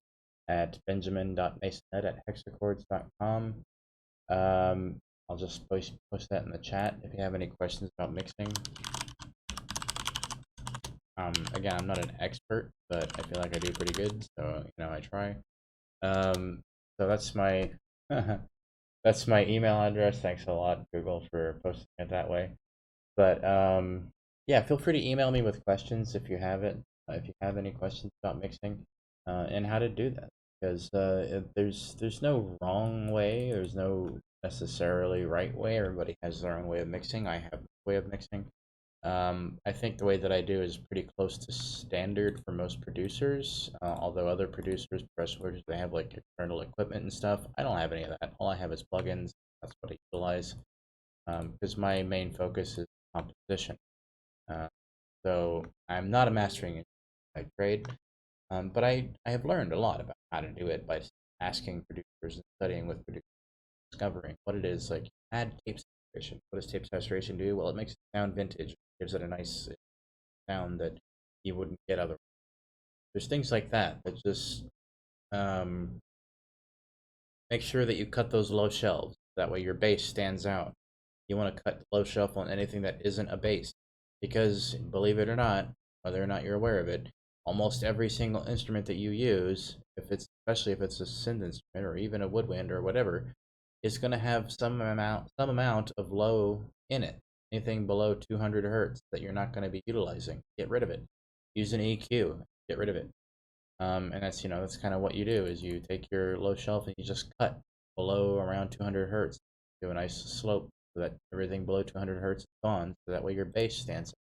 S1: at benjamin.masonette@hexachords.com. I'll just post that in the chat if you have any questions about mixing. Again, I'm not an expert, but I feel like I do pretty good, so I try. So that's my that's my email address. Thanks a lot, Google, for posting it that way. But yeah, feel free to email me with questions if you have it. If you have any questions about mixing and how to do that, because there's no wrong way. There's no necessarily right way. Everybody has their own way of mixing. I have a way of mixing. I think the way that I do is pretty close to standard for most producers, although other producers, professionals, they have like external equipment and stuff. I don't have any of that. All I have is plugins. That's what I utilize, because my main focus is composition. So I'm not a mastering by trade, but I have learned a lot about how to do it by asking producers and studying with producers, discovering what it is. Like, add tape saturation. What does tape saturation do? Well, it makes it sound vintage. Gives it a nice sound that you wouldn't get otherwise. There's things like that that just make sure that you cut those low shelves. That way your bass stands out. You want to cut low shelf on anything that isn't a bass, because believe it or not, whether or not you're aware of it, almost every single instrument that you use, especially if it's a synth instrument or even a woodwind or whatever, is going to have some amount of low in it. Anything below 200 hertz that you're not going to be utilizing, get rid of it. Use an EQ, get rid of it. And that's that's kind of what you do, is you take your low shelf and you just cut below around 200 hertz. Do a nice slope so that everything below 200 hertz is gone, so that way your bass stands up.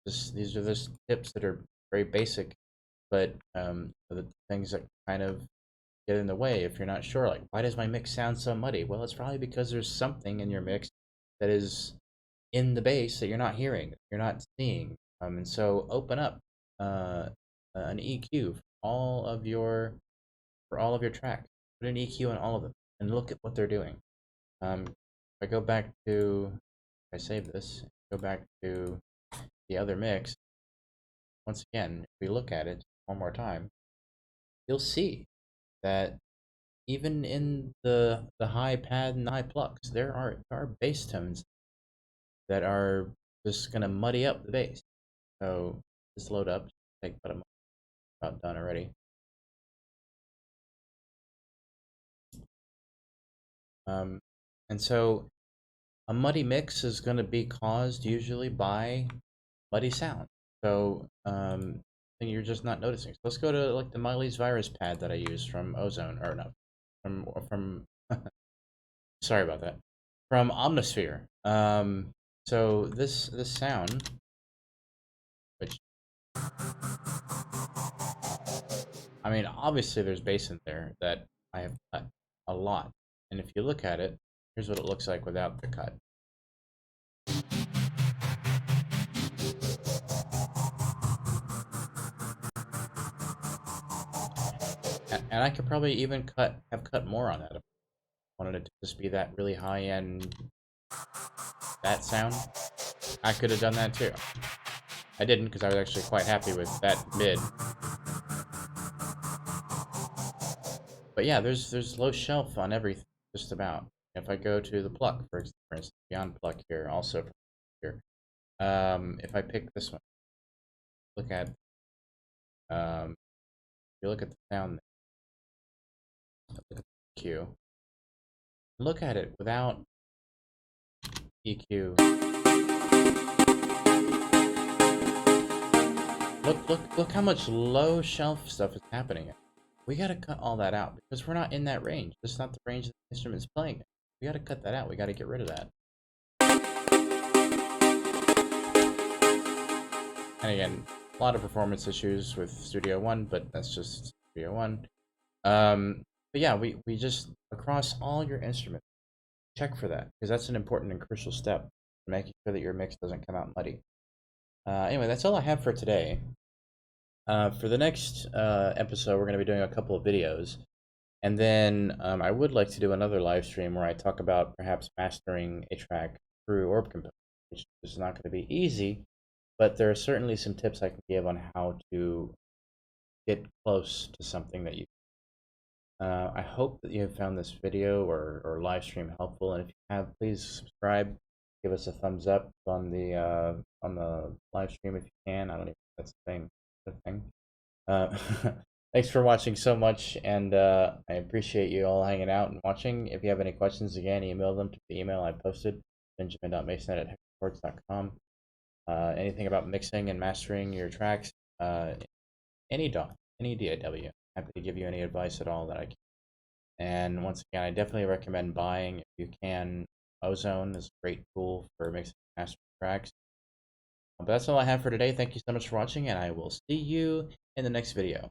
S1: These are just tips that are very basic, but the things that kind of get in the way if you're not sure. Like, why does my mix sound so muddy? Well, it's probably because there's something in your mix that is in the bass that you're not hearing, you're not seeing. And so open up an EQ for all of your tracks. Put an EQ on all of them and look at what they're doing. If I go back to, if I save this, go back to the other mix. Once again, if we look at it one more time, you'll see that even in the high pad and the high plucks, there are bass tones that are just gonna muddy up the bass. So just load up. Take about a moment. About done already. And so a muddy mix is going to be caused usually by muddy sound. So you're just not noticing. So let's go to like the Miley's Virus pad that I use from Ozone, or no, from sorry about that, from Omnisphere. So this sound, which, I mean, obviously there's bass in there that I have cut a lot, and if you look at it, here's what it looks like without the cut. And I could probably even have cut more on that if I wanted it to just be that really high end, that sound. I could have done that too. I didn't, because I was actually quite happy with that mid. But yeah, there's low shelf on everything, just about. If I go to the pluck, for instance, beyond pluck here, also from here. If I pick this one, look at you look at the sound, look at the EQ, look at it without EQ. Look how much low shelf stuff is happening. We gotta cut all that out because we're not in that range. That's not the range that the instrument's playing. We gotta cut that out. We gotta get rid of that. And again, a lot of performance issues with Studio One, but that's just Studio One. But yeah, we just across all your instruments, check for that because that's an important and crucial step in making sure that your mix doesn't come out muddy. Anyway, that's all I have for today. For the next episode, we're going to be doing a couple of videos. And then I would like to do another live stream where I talk about perhaps mastering a track through Orb Composer, which is not going to be easy, but there are certainly some tips I can give on how to get close to something that you. I hope that you have found this video or live stream helpful, and if you have, please subscribe, give us a thumbs up on the live stream if you can. I don't even know if that's a thing. The thing. Uh, Thanks for watching so much, and I appreciate you all hanging out and watching. If you have any questions, again, email them to the email I posted, benjamin.mason@hexachords.com. Anything about mixing and mastering your tracks, any DAW. Happy to give you any advice at all that I can. And once again, I definitely recommend buying, if you can, Ozone is a great tool for mixing and mastering tracks. But that's all I have for today. Thank you so much for watching, and I will see you in the next video.